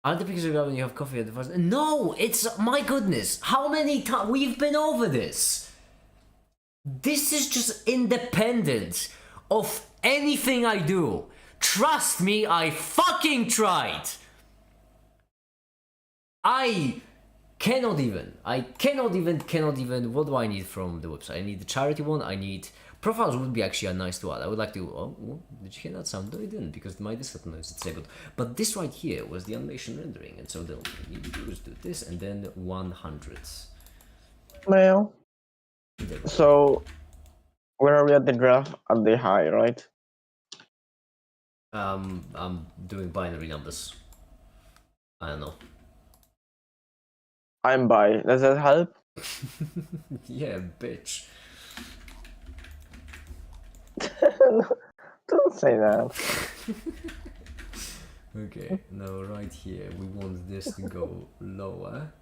Are the pictures when you have coffee at the first? No, it's my goodness. How many times we've been over this? This is just independent of anything I do. Trust me, I fucking tried. I cannot even. What do I need from the website? I need the charity one. I need profiles would be actually a nice to add. I would like to. Oh, did you hear that sound? No, I didn't because my Discord noise is disabled. But this right here was the animation rendering, and so they'll need to do is do this and then 100. Well, so where are we at the graph? At the high, right? I'm doing binary numbers. I don't know. I'm by. Does that help? Yeah, bitch. Don't say that. Okay, now right here we want this to go lower.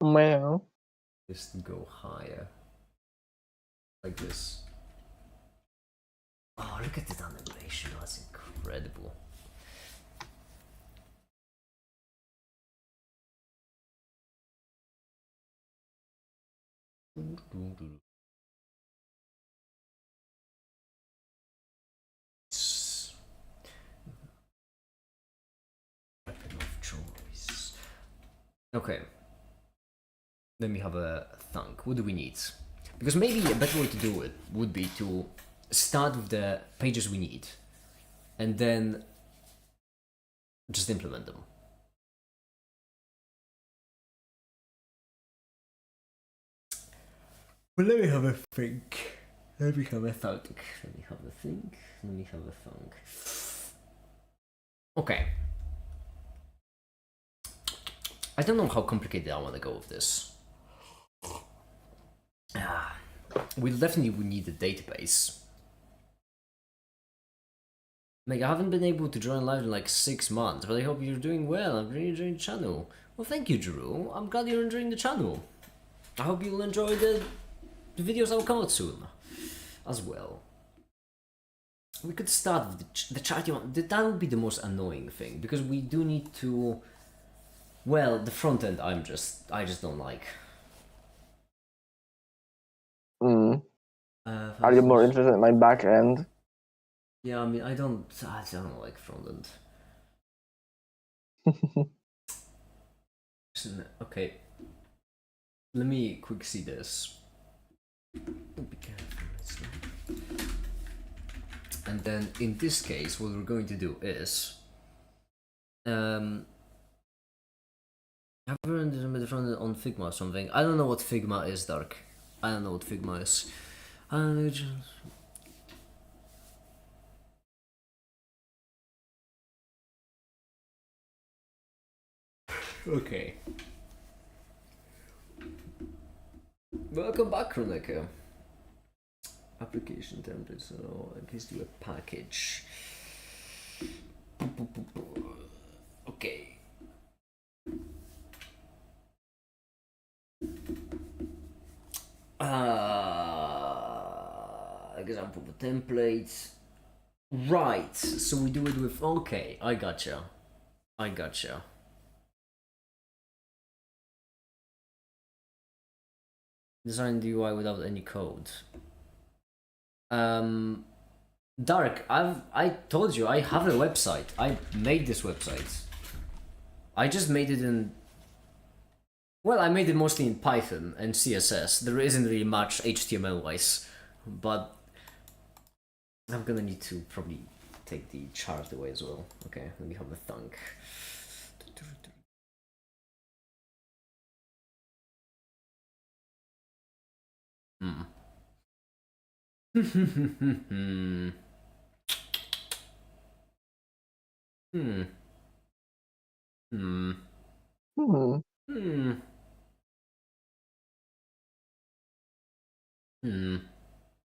Well, This to go higher. Like this. Oh, look at that animation, that's incredible. Weapon of choice. Okay. Then we have a thunk. What do we need? Because maybe a better way to do it would be to start with the pages we need and then just implement them. Well, let me have a think. Let me have a think. Okay. I don't know how complicated I want to go with this. We definitely would need a database. Like, I haven't been able to join live in like 6 months, but I hope you're doing well. I'm really enjoying the channel. Well, thank you, Drew. I'm glad you're enjoying the channel. I hope you'll enjoy the videos that will come out soon as well. We could start with the charity one. That would be the most annoying thing, because we do need to... Well, the front end I just don't like. Are you more interested in my back end? Yeah, I mean, I don't like front end. Okay. Let me quick see this. Be careful, it's not. And then in this case, what we're going to do is have you run the front end on Figma or something? I don't know what Figma is, Dark. I don't know what Figma is. I don't know. Okay. Welcome back, Kroneka. Application template, so I guess do a package. Okay. Example of template. Right, so we do it with, okay, I gotcha. Design the UI without any code. Dark, I told you I have a website. I made this website. I just made it in... Well, I made it mostly in Python and CSS. There isn't really much HTML-wise, but I'm gonna need to probably take the chart away as well. Okay, let me have a thunk.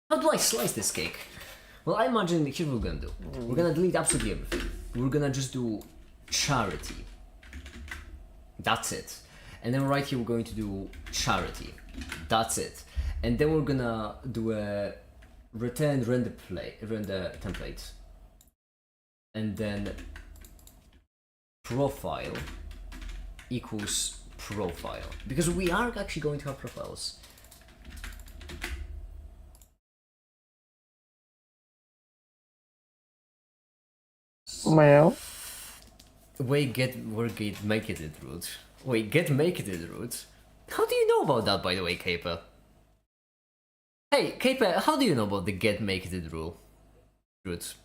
How do I slice this cake? Well, I imagine here's what we're gonna do. We're gonna delete absolutely everything. We're gonna just do charity. That's it. And then right here we're going to do charity. That's it. And then we're gonna do a return render template. And then profile equals profile. Because we are actually going to have profiles. Well. Wait, make it root. Wait, make it root? How do you know about that, by the way, Caper? Hey, Caper, how do you know about the get make it rule? Root.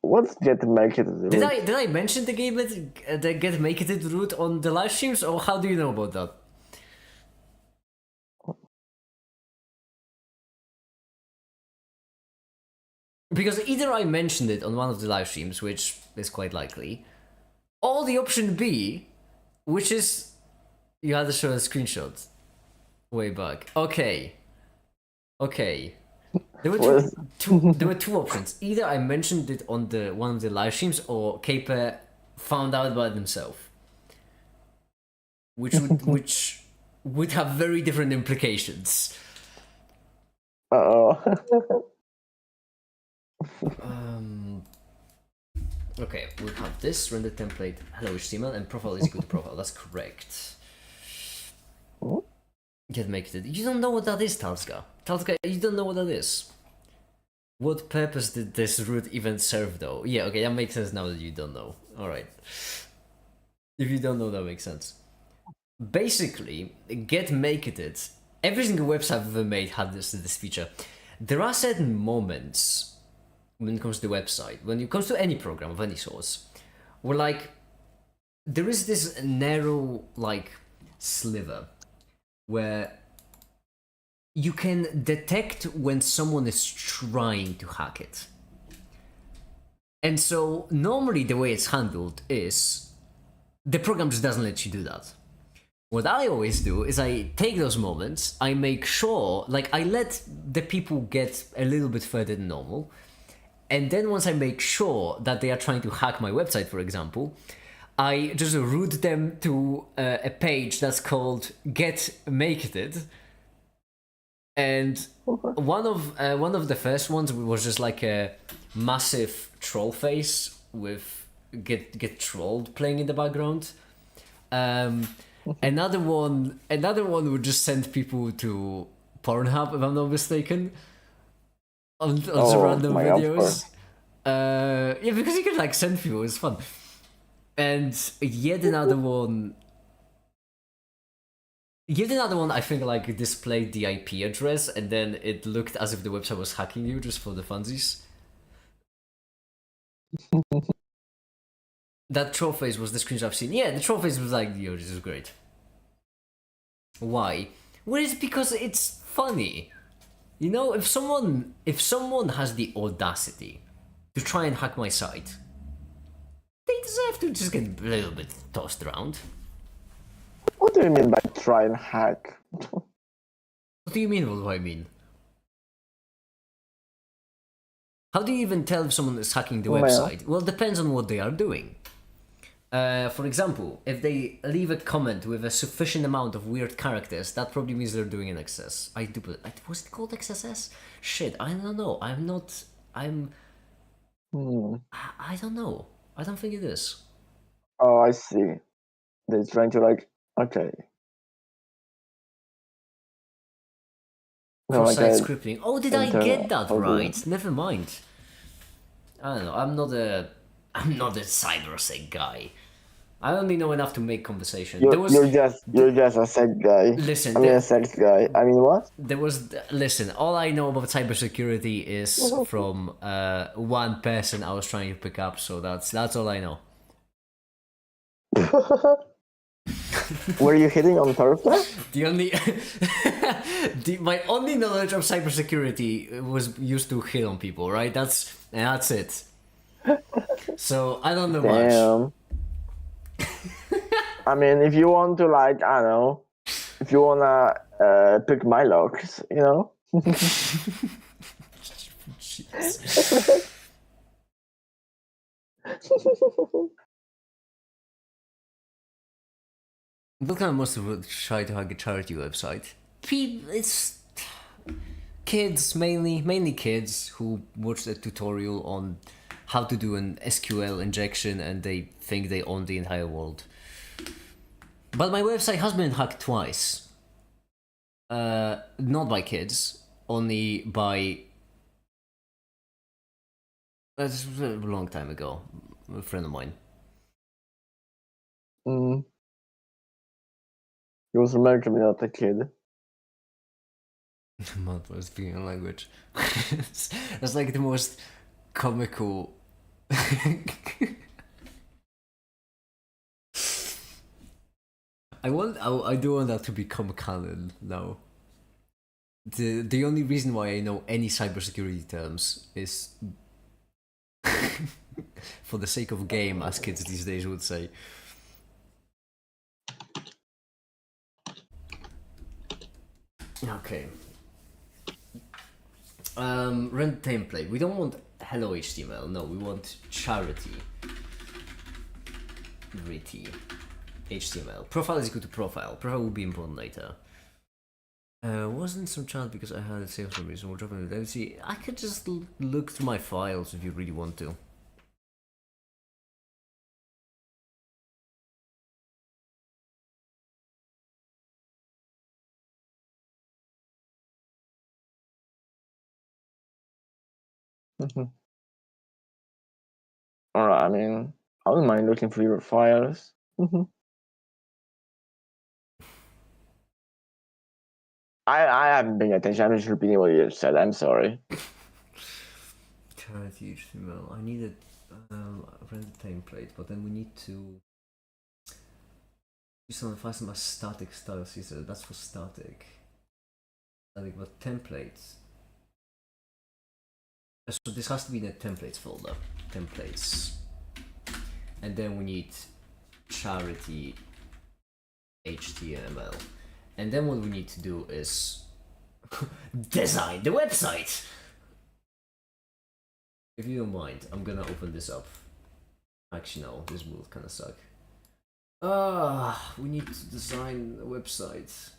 What's get make it root? Did I mention the get make it root on the live streams, or how do you know about that? Because either I mentioned it on one of the live streams, which is quite likely, or the option B, which is you had to show a screenshot way back. Okay. There were two options. Either I mentioned it on one of the live streams, or Caper found out about it himself, which would have very different implications. Okay, we'll have this render template, hello HTML, and profile is equal to profile. That's correct. Get make it. You don't know what that is, Talska. Talska, you don't know what that is. What purpose did this root even serve, though? Yeah, okay, that makes sense now that you don't know. Alright. If you don't know, that makes sense. Basically, get make it. Every single website I've ever made had this feature. There are certain moments when it comes to the website, when it comes to any program of any source, where like there is this narrow like sliver where you can detect when someone is trying to hack it. And so normally the way it's handled is the program just doesn't let you do that. What I always do is I take those moments, I make sure, like I let the people get a little bit further than normal, and then once I make sure that they are trying to hack my website, for example, I just route them to a page that's called Get Make It, and one of the first ones was just like a massive troll face with get trolled playing in the background. Another one would just send people to Pornhub, if I'm not mistaken, on some random my God, of videos. course. Yeah, because you can like send people, it's fun. And yet another one, I think, like displayed the IP address, and then it looked as if the website was hacking you just for the funsies. That troll face was the screenshot I've seen. Yeah, the troll face was like, yo, this is great. Why? Well, it's because it's funny. You know, if someone has the audacity to try and hack my site, they deserve to just get a little bit tossed around. What do you mean by try and hack? What do you mean? What do I mean? How do you even tell if someone is hacking the website? Well, it depends on what they are doing. For example, if they leave a comment with a sufficient amount of weird characters, that probably means they're doing an XS. Was it called XSS? Shit, I don't know. I don't know. I don't think it is. Oh, I see. They're trying to like, okay. No, Cross-site like scripting. Oh, did I get that right? Never mind. I don't know. I'm not a cybersec guy. I only know enough to make conversation. You're just a sex guy. Listen, a sex guy. I mean, what? Listen. All I know about cybersecurity is from one person I was trying to pick up. So that's all I know. Were you hitting on purpose? My only knowledge of cybersecurity was used to hit on people. Right? That's it. So I don't know much. I mean, if you want to, like, I don't know, if you wanna pick my locks, you know. What kind of monster would try to hack a charity website? It's kids, mainly kids who watch a tutorial on how to do an SQL injection and they think they own the entire world. But my website has been hacked twice. Not by kids, only by... That's a long time ago. A friend of mine. He was meant to be not a kid. Matt was speaking a language. That's like the most comical... I do want that to become canon now. The only reason why I know any cybersecurity terms is for the sake of game, as kids these days would say. Okay. Rent template. We don't want hello HTML. No, we want charity. Gritty. HTML. Profile is equal to profile. Profile will be important later. Wasn't some chance because I had a save for reason. We're dropping it. See, I could just look through my files if you really want to. Alright, I mean, I don't mind looking for your files. I haven't been attention. I'm just repeating what you said. I'm sorry. Charity HTML. I needed render template, but then we need to use some fast as static style scissor. That's for static. Static, but templates. So this has to be in the templates folder. Templates. And then we need charity HTML. And then what we need to do is design the website. If you don't mind, I'm gonna open this up. Actually, no, this will kind of suck. We need to design a website.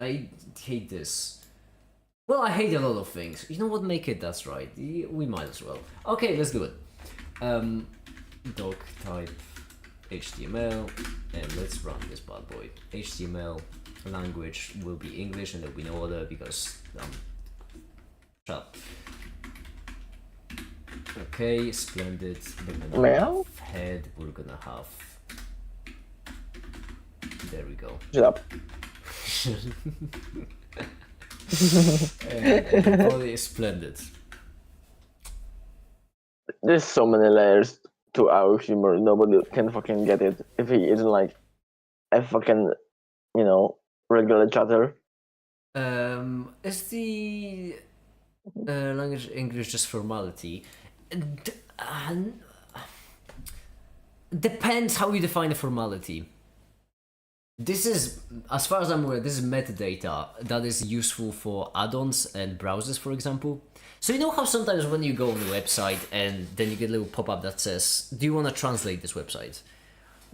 I hate this. Well, I hate a lot of things. You know what? Make it. That's right. We might as well. Okay, let's do it. Doc type HTML, and let's run this bad boy. HTML language will be English, and there'll be no other because shut up. Okay, splendid. Mail? Head. We're gonna have. There we go. Shut up. Body is splendid. There's so many layers to our humor. Nobody can fucking get it if he isn't like a fucking, regular chatter. Is the language English just formality? Depends how you define a formality. This is, as far as I'm aware, this is metadata that is useful for add-ons and browsers, for example. So you know how sometimes when you go on the website and then you get a little pop-up that says, do you want to translate this website?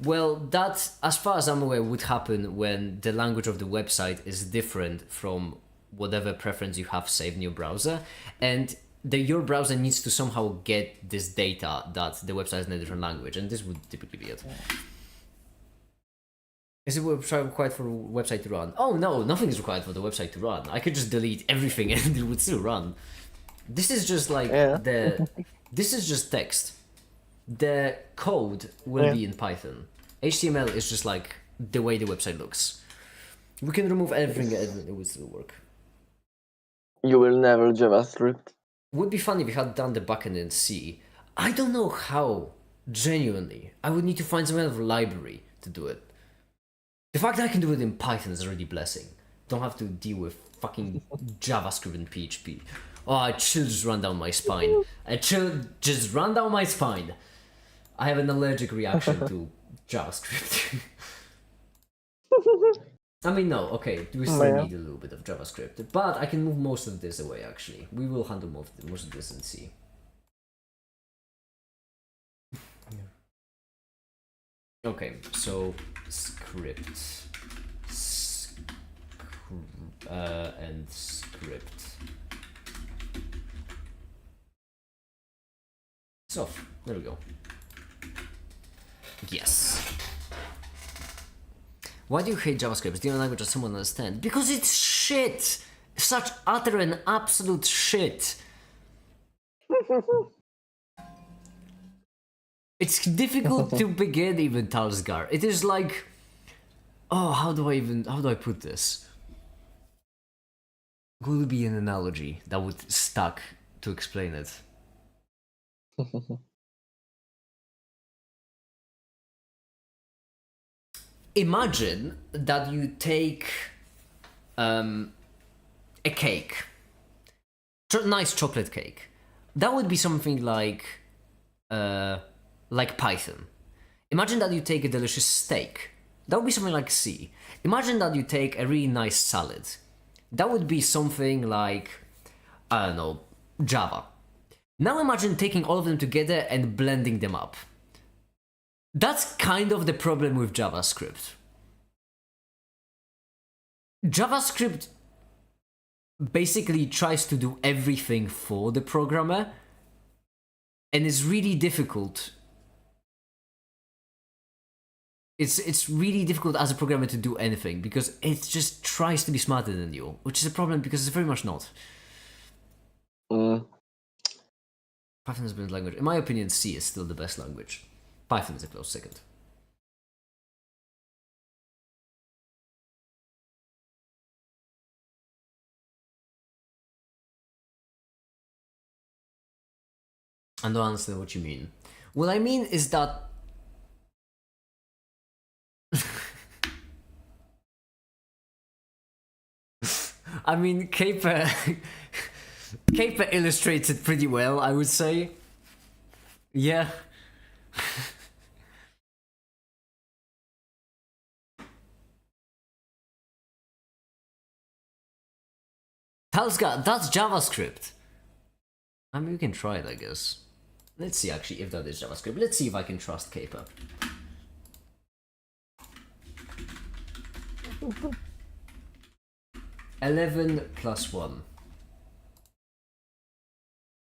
Well, that, as far as I'm aware, would happen when the language of the website is different from whatever preference you have saved in your browser, and your browser needs to somehow get this data that the website is in a different language, and this would typically be it. Is it required for a website to run? Oh no, nothing is required for the website to run. I could just delete everything and it would still run. This is just like this is just text. The code will be in Python. HTML is just like the way the website looks. We can remove everything and it would still work. You will never JavaScript. Would be funny if we had done the backend in C. I don't know how. Genuinely, I would need to find some kind of library to do it. The fact that I can do it in Python is already a blessing. Don't have to deal with fucking JavaScript and PHP. Oh, it should just run down my spine. It should just run down my spine. I have an allergic reaction to JavaScript. I mean, no, okay, we still need a little bit of JavaScript. But I can move most of this away, actually. We will handle most of this in C. Okay, so script and script. It's off. There we go. Yes. Why do you hate JavaScript? It's the only language that someone understands. Because it's shit. Such utter and absolute shit. It's difficult to begin even, Talsgar. It is like, oh, how do I put this? What would be an analogy that would stack to explain it? Imagine that you take a cake, nice chocolate cake. That would be something like Python. Imagine that you take a delicious steak. That would be something like C. Imagine that you take a really nice salad. That would be something like, I don't know, Java. Now imagine taking all of them together and blending them up. That's kind of the problem with JavaScript. JavaScript basically tries to do everything for the programmer, and it's really difficult. It's really difficult as a programmer to do anything because it just tries to be smarter than you, which is a problem because it's very much not. Python is the best language. In my opinion, C is still the best language. Python is a close second. I don't understand what you mean. What I mean is that I mean, Caper illustrates it pretty well, I would say. Yeah. Talsga, that's JavaScript. I mean, we can try it, I guess. Let's see, actually, if that is JavaScript. Let's see if I can trust Caper. 11 plus 1.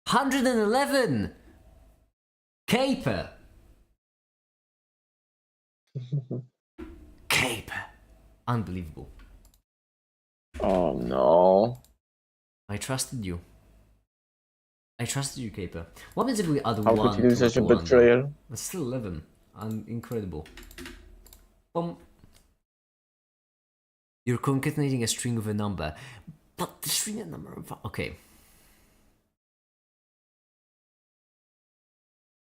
111! Caper! Caper! Unbelievable. Oh no. I trusted you. I trusted you, Caper. What happens if we add How 1 could you do to such a what 1 betrayal? It's still 11. Incredible. You're concatenating a string of a number. But the string of number of... Okay.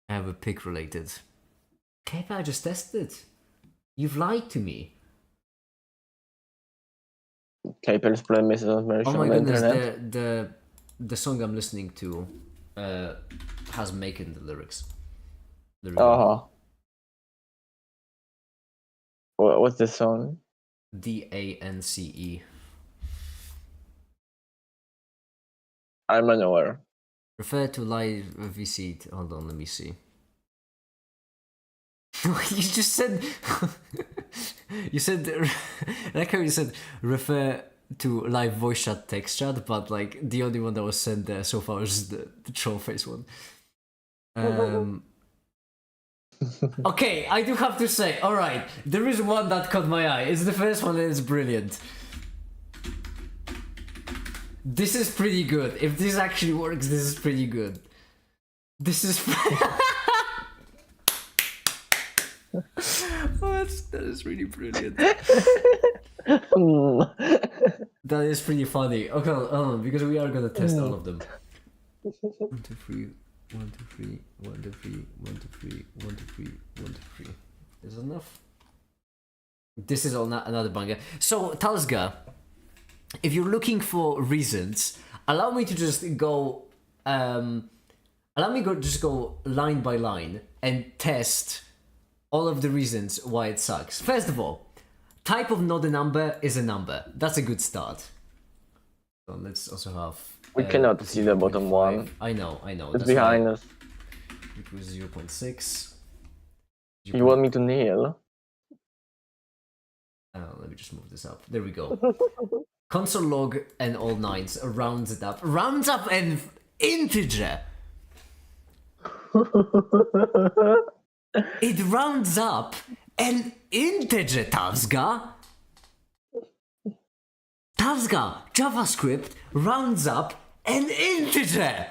I have a pick related. Caper, I just tested it. You've lied to me. Capel's play misinformation Oh my on the goodness, internet. the song I'm listening to has Macon the lyrics. The Oh. What's the song? DANCE. I'm unaware. Refer to live VC. Hold on, let me see. You just said. You said. Like how you said refer to live voice chat, text chat, but like the only one that was sent there so far is the troll face one. Okay, I do have to say, alright, there is one that caught my eye. It's the first one and it's brilliant. This is pretty good. If this actually works, this is pretty good. This is... Oh, that is really brilliant. That is pretty funny. Okay, hold on, because we are gonna test all of them. 1, 2, 3, 1, 2, 3, 1, 2, 3, 1, 2, 3, 1, 2, 3, 1, 2, 3. Is that enough? This is another banger. So, Talsga, if you're looking for reasons, allow me to just go. Just go line by line and test all of the reasons why it sucks. First of all, type of not a number is a number. That's a good start. So let's also have... We cannot see the bottom 5. one. I know. It's That's behind us. It was 0.6. You want me to kneel? Let me just move this up. There we go. Console log and all nines rounds it up. Rounds up an integer. It rounds up an integer, Tavsga. Tavsga, JavaScript rounds up an integer.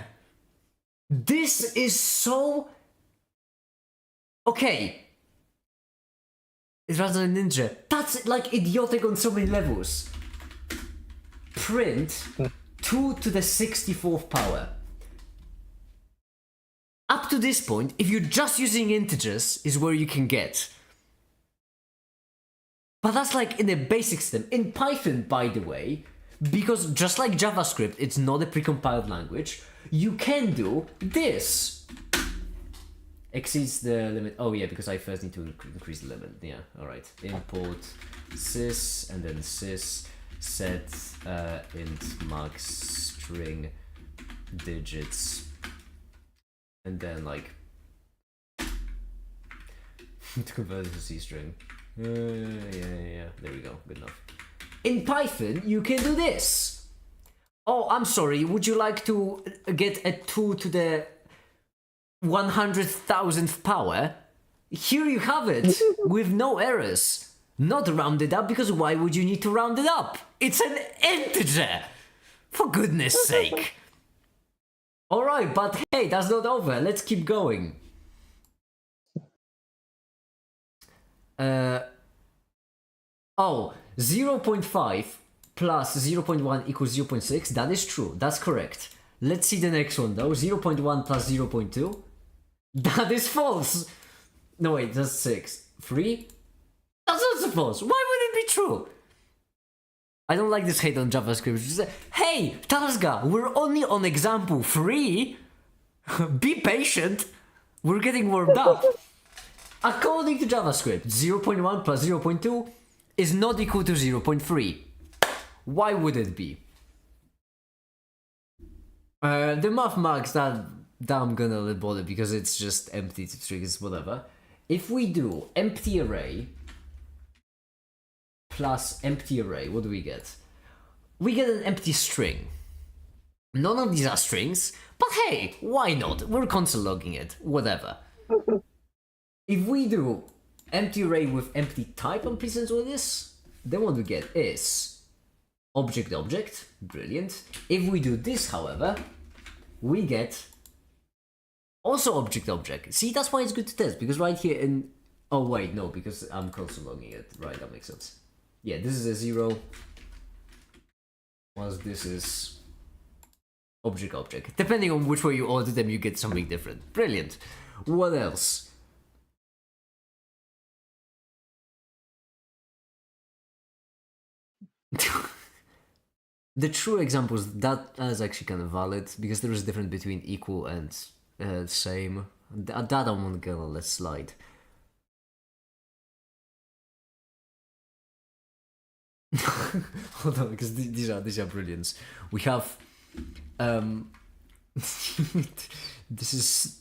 This is so... Okay. It runs on an integer. That's like idiotic on so many levels. Print 2 to the 64th power. Up to this point, if you're just using integers, is where you can get. But that's like in a basic system. In Python, by the way, because just like JavaScript, it's not a precompiled language, you can do this. Exceeds the limit. Oh yeah, because I first need to increase the limit. Yeah, alright. Import sys, and then sys set int max string digits. And then like to convert it to C string. Yeah, there we go, good enough. In Python, you can do this. Oh, I'm sorry, would you like to get a 2 to the 100,000th power? Here you have it, with no errors. Not rounded up, because why would you need to round it up? It's an integer! For goodness sake. Alright, but hey, that's not over. Let's keep going. 0.5 plus 0.1 equals 0.6. That is true. That's correct. Let's see the next one though. 0.1 plus 0.2. That is false. No, wait, that's 6. 3? That's also false. Why would it be true? I don't like this hate on JavaScript. Just say, hey, Talsga, we're only on example 3. Be patient. We're getting warmed up. According to JavaScript, 0.1 plus 0.2 is not equal to 0.3. Why would it be? The math marks that I'm gonna let bother because it's just empty strings, whatever. If we do empty array plus empty array, what do we get? We get an empty string. None of these are strings, but hey, why not? We're console logging it, whatever. If we do empty array with empty type and present all this, then what we get is object object, brilliant. If we do this, however, we get also object object. See, that's why it's good to test, because right here in... Oh wait, no, because I'm console logging it. Right, that makes sense. Yeah, this is a 0. Once this is object object. Depending on which way you order them, you get something different. Brilliant. What else? The true examples, that is actually kind of valid, because there is a difference between equal and same. That I'm gonna let slide. Hold on, because these are brilliant. We have this is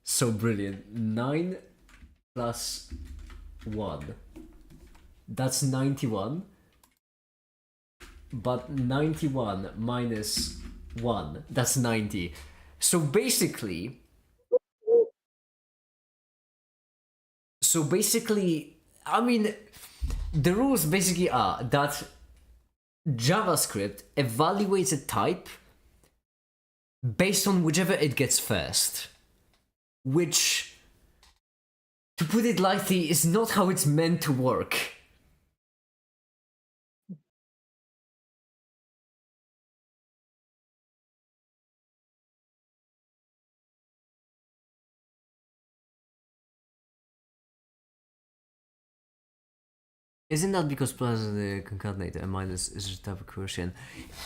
so brilliant. 9 plus 1. That's 91. But 91 minus 1, that's 90. So basically, I mean, the rules basically are that JavaScript evaluates a type based on whichever it gets first. Which, to put it lightly, is not how it's meant to work. Isn't that because plus is the concatenator and minus is just type of quotient?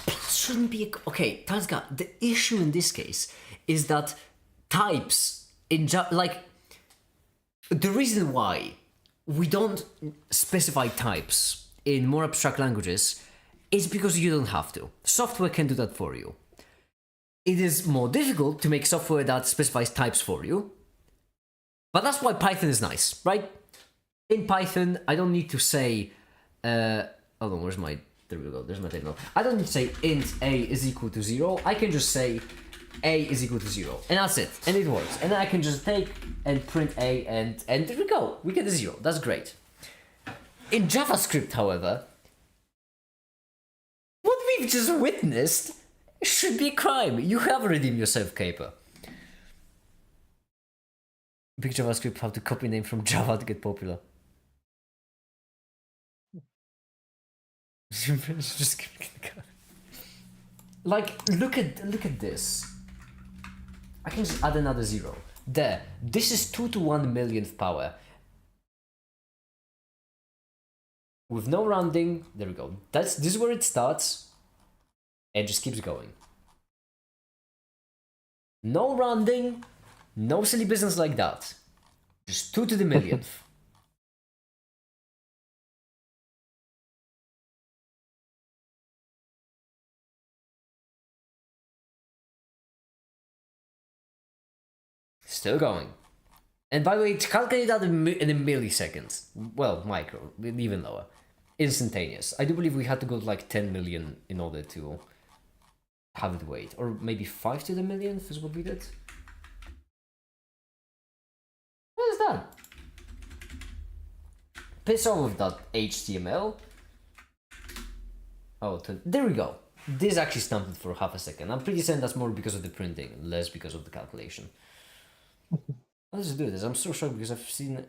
Plus shouldn't be okay. Tazga, the issue in this case is that types in like the reason why we don't specify types in more abstract languages is because you don't have to. Software can do that for you. It is more difficult to make software that specifies types for you, but that's why Python is nice, right? In Python, I don't need to say, hold on, where's my, there we go, there's my table. I don't need to say int a is equal to 0, I can just say a is equal to 0, and that's it, and it works. And then I can just take and print a, and there we go, we get a 0, that's great. In JavaScript, however, what we've just witnessed should be a crime. You have redeemed yourself, Caper. Big JavaScript, how to copy name from Java to get popular. Just like look at this. I can just add another 0. There. This is 2 to 1 millionth power. With no rounding, there we go. This is where it starts. And just keeps going. No rounding, no silly business like that. Just 2 to the millionth. Still going. And by the way, it's calculated out in a millisecond. Well, micro, even lower. Instantaneous. I do believe we had to go to like 10 million in order to have it wait. Or maybe 5 to the millionth is what we did. What is that? Piss off with that HTML. Oh, there we go. This actually stumbled for half a second. I'm pretty certain that's more because of the printing, less because of the calculation. Let's do this. I'm so shocked because I've seen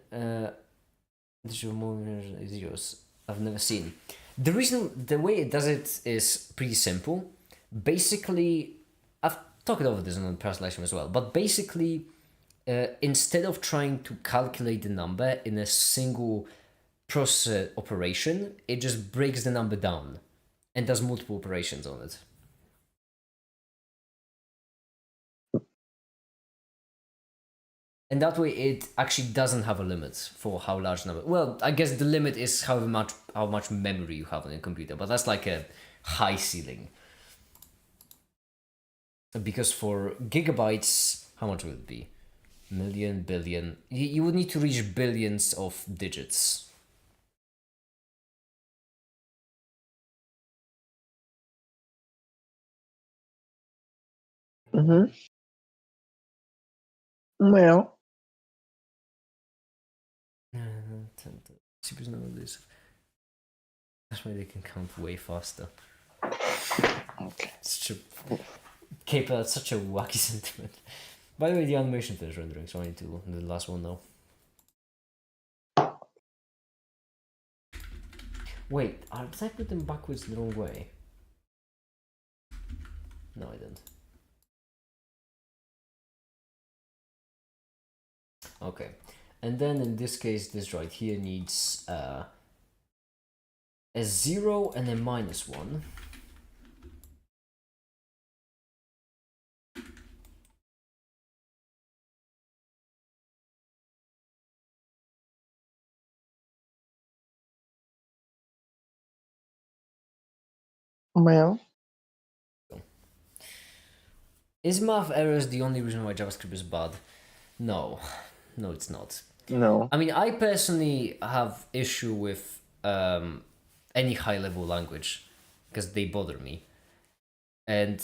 zeros I've never seen. The way it does it is pretty simple. Basically, I've talked over this in the past lecture as well, but basically, instead of trying to calculate the number in a single process operation, it just breaks the number down and does multiple operations on it. And that way it actually doesn't have a limit for how large number. Well, I guess the limit is how much memory you have on your computer, but that's like a high ceiling. Because for gigabytes, how much would it be? Million, billion. You would need to reach billions of digits. Mm-hmm. Well, CPUs know this. That's why they can count way faster. okay. Such a Cape, that's such a wacky sentiment. By the way, the animation finished rendering, so I need to do the last one now. Wait, did I put them backwards the wrong way? No, I didn't. Okay, and then in this case, this right here needs a 0 and a -1. Well, Is math errors the only reason why JavaScript is bad? No, no, it's not. no. I mean, I personally have issue with any high-level language because they bother me, and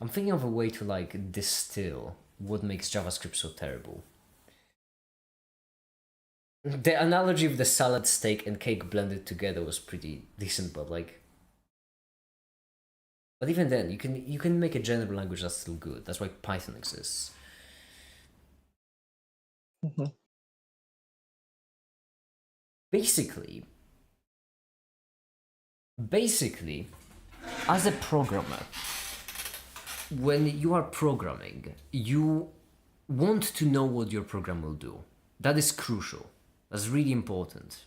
I'm thinking of a way to like distill what makes JavaScript so terrible. The analogy of the salad, steak, and cake blended together was pretty decent, but like, but even then, you can make a general language that's still good. That's why Python exists. Mm-hmm. Basically, as a programmer, when you are programming, you want to know what your program will do. That is crucial. That's really important.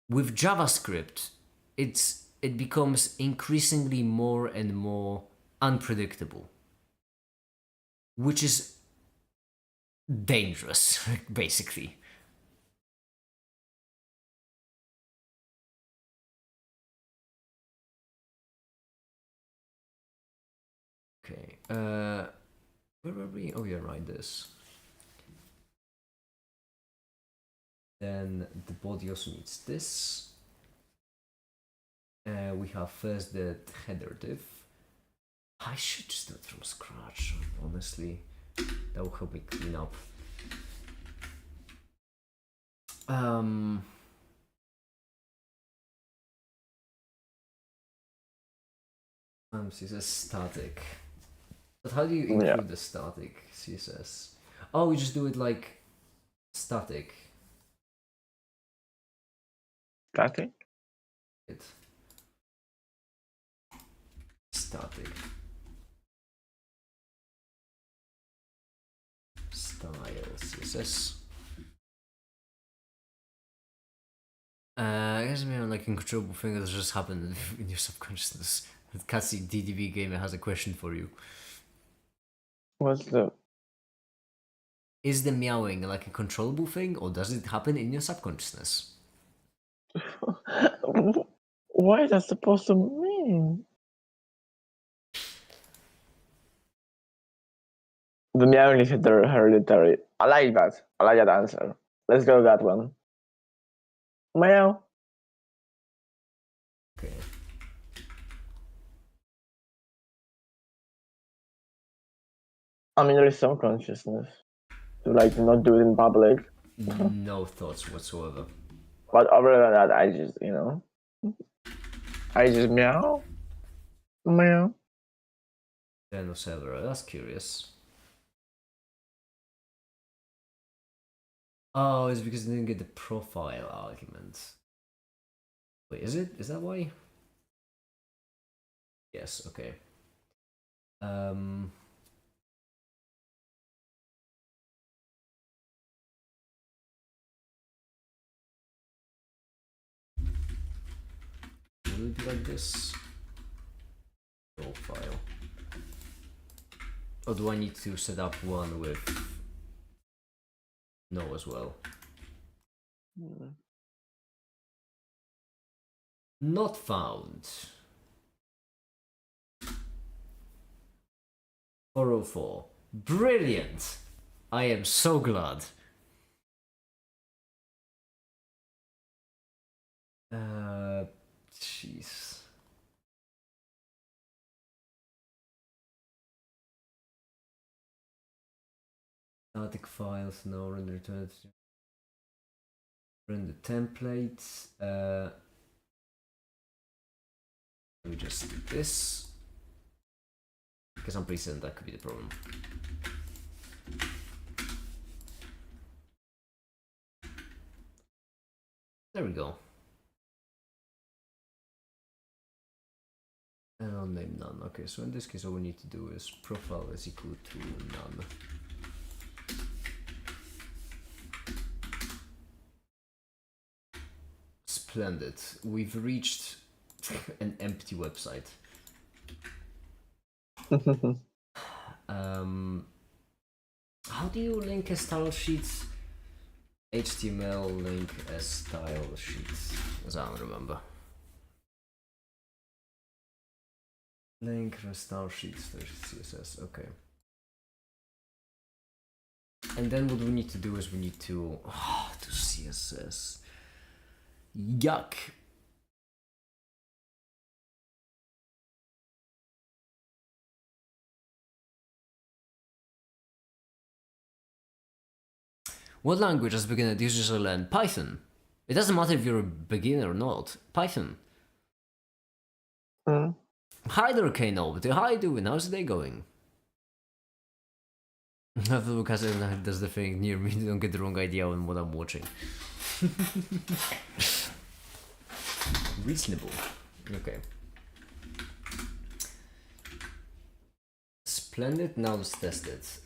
With JavaScript, it becomes increasingly more and more unpredictable, which is dangerous, basically. Okay, where were we? Oh yeah, right, this. Then the body also needs this. We have first the header div. I should just do it from scratch, honestly. That will help me clean up. CSS static. But how do you include the static CSS? Oh, you just do it like static. Static? It. Static. Style CSS. I guess maybe like uncontrollable thing that just happened in your subconsciousness. That Cassie DDB Gamer has a question for you. What's the... Is the meowing like a controllable thing, or does it happen in your subconsciousness? What is that supposed to mean? The meowing is hereditary. I like that. I like that answer. Let's go with that one. Meow. Okay. I mean, there is some consciousness to like not do it in public. No thoughts whatsoever. But other than that, I just, I just meow. Meow. No server. That's curious. Oh, it's because they didn't get the profile argument. Wait, is it? Is that why? Yes, okay. Will it be like this? Profile. Or do I need to set up one with no as well? Not found. 404. Brilliant! I am so glad. Jeez. Static files, no render to render templates. We just do this because I'm pretty certain that could be the problem. There we go. And I'll name none. Okay, so in this case, all we need to do is profile is equal to none. Splendid. We've reached an empty website. How do you link a style sheet? HTML link as style sheets. As I don't remember. Link as style sheets. There's CSS. Okay. And then what we need to do is we need to do CSS. Yuck. What language as a beginner do you usually learn? Python. It doesn't matter if you're a beginner or not. Python. Hi there, Kano. How are you doing? How's the day going? Because that's the thing near me. Don't get the wrong idea on what I'm watching. Reasonable. Okay. Splendid. Now let's test it.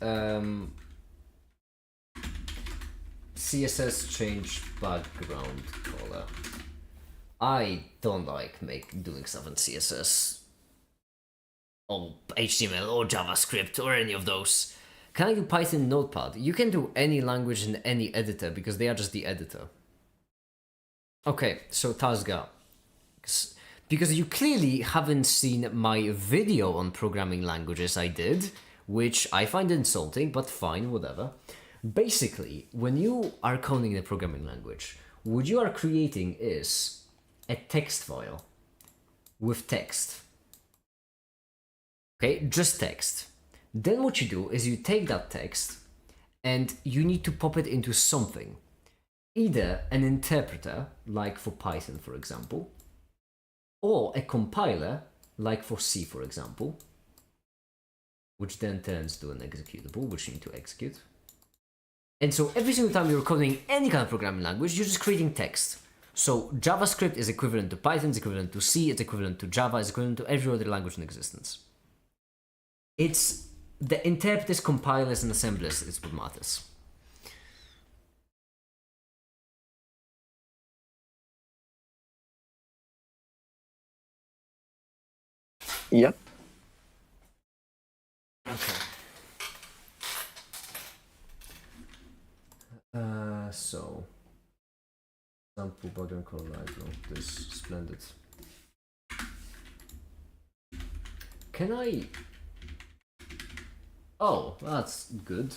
CSS change background color. I don't like doing stuff in CSS or HTML or JavaScript or any of those. Can I do Python Notepad? You can do any language in any editor because they are just the editor. Okay, so Tazga. Because you clearly haven't seen my video on programming languages I did, which I find insulting, but fine, whatever. Basically, when you are coding in a programming language, what you are creating is a text file with text. Okay, just text. Then what you do is you take that text and you need to pop it into something. Either an interpreter, like for Python, for example, or a compiler, like for C, for example, which then turns to an executable, which you need to execute. And so every single time you're coding any kind of programming language, you're just creating text. So JavaScript is equivalent to Python, is equivalent to C, it's equivalent to Java, is equivalent to every other language in existence. It's the interpreters, compilers, and assemblers is what matters. Yep. Okay. So sample background color light. No, this splendid. Can I? Oh, that's good.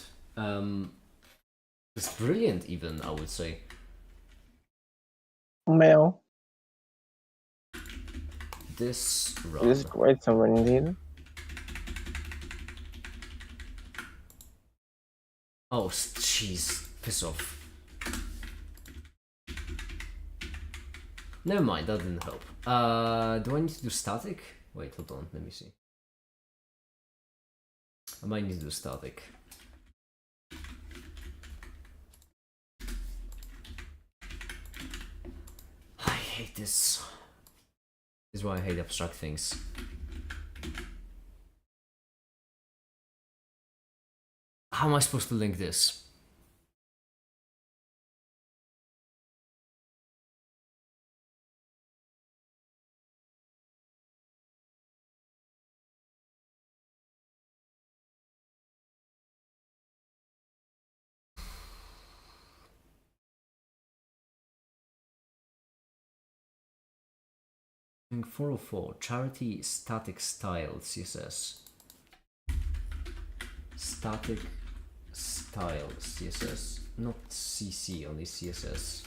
It's brilliant, even I would say. Well, This run. this is quite somewhere indeed. Oh, jeez, piss off. Never mind, that didn't help. Do I need to do static? Wait, hold on, let me see. I might need to do static. I hate this. This is why I hate abstract things. How am I supposed to link this? Link 404, charity static style CSS. Static style CSS, not CC, only CSS.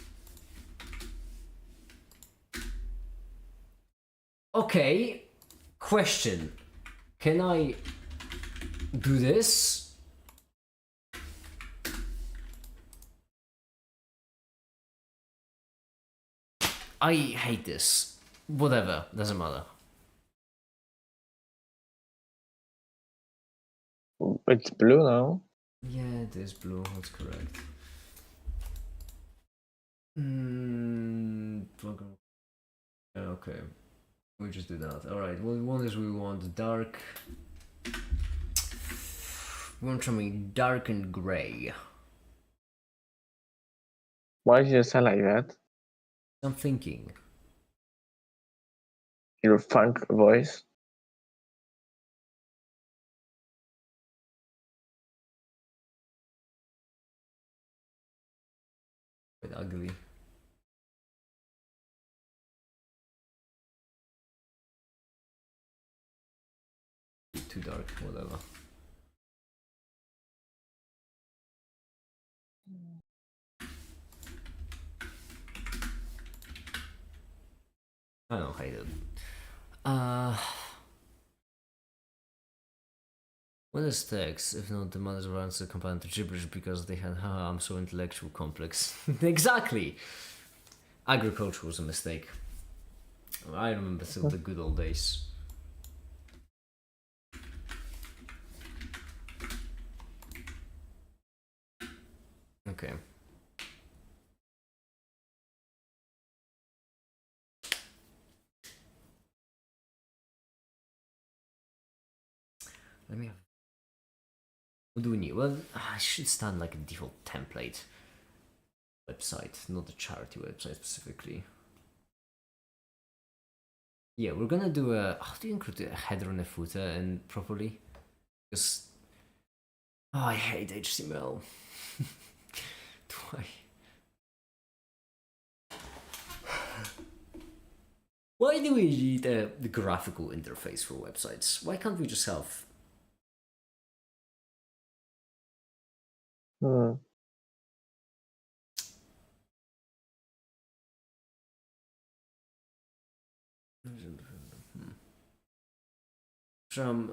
Okay, question. Can I do this? I hate this. Whatever, doesn't matter. It's blue now. Yeah, it is blue, that's correct. Okay. We just do that. Alright, what we want is we want dark. We want something dark and grey. Why did you sound like that? I'm thinking. Your funk voice. Quite ugly. Too dark, whatever. I don't hate it. What is text? If not, the mothers were answer component to gibberish because they had, haha, I'm so intellectual complex. Exactly! Agriculture was a mistake. I remember still the good old days. Okay. Let me have. What do we need? Well, I should stand like a default template website, not a charity website specifically. Yeah, we're gonna do a. How do you include a header and a footer and properly? Because I hate HTML. Do I? Why do we need the graphical interface for websites? Why can't we just have?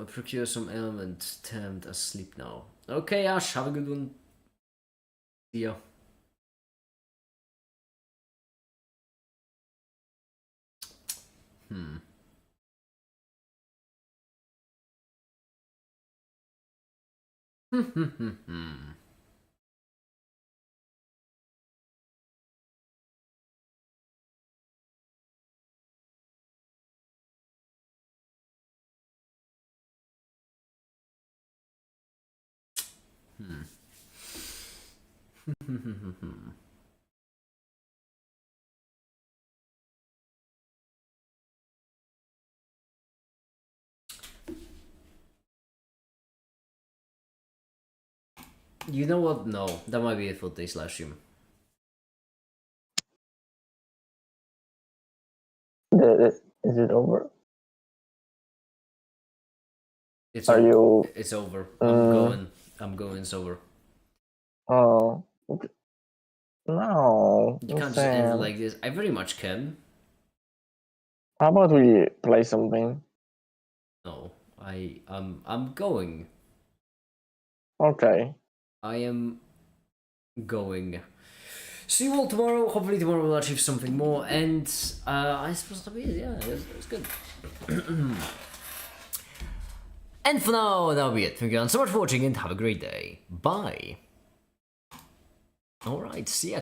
Procure some element termed as sleep now. Okay, Ash, have a good one. See ya. You know what? No, that might be it for today's live stream. Is it over? It's Are you? It's over. I'm going. It's over. Oh no! You can't just end it like this. I very much can. How about we play something? No, I'm going. Okay. I am going. See you all tomorrow. Hopefully tomorrow we'll achieve something more, and I suppose that'll be it. Yeah, it's good. And for now, that'll be it. Thank you so much for watching, and have a great day. Bye. All right, see ya.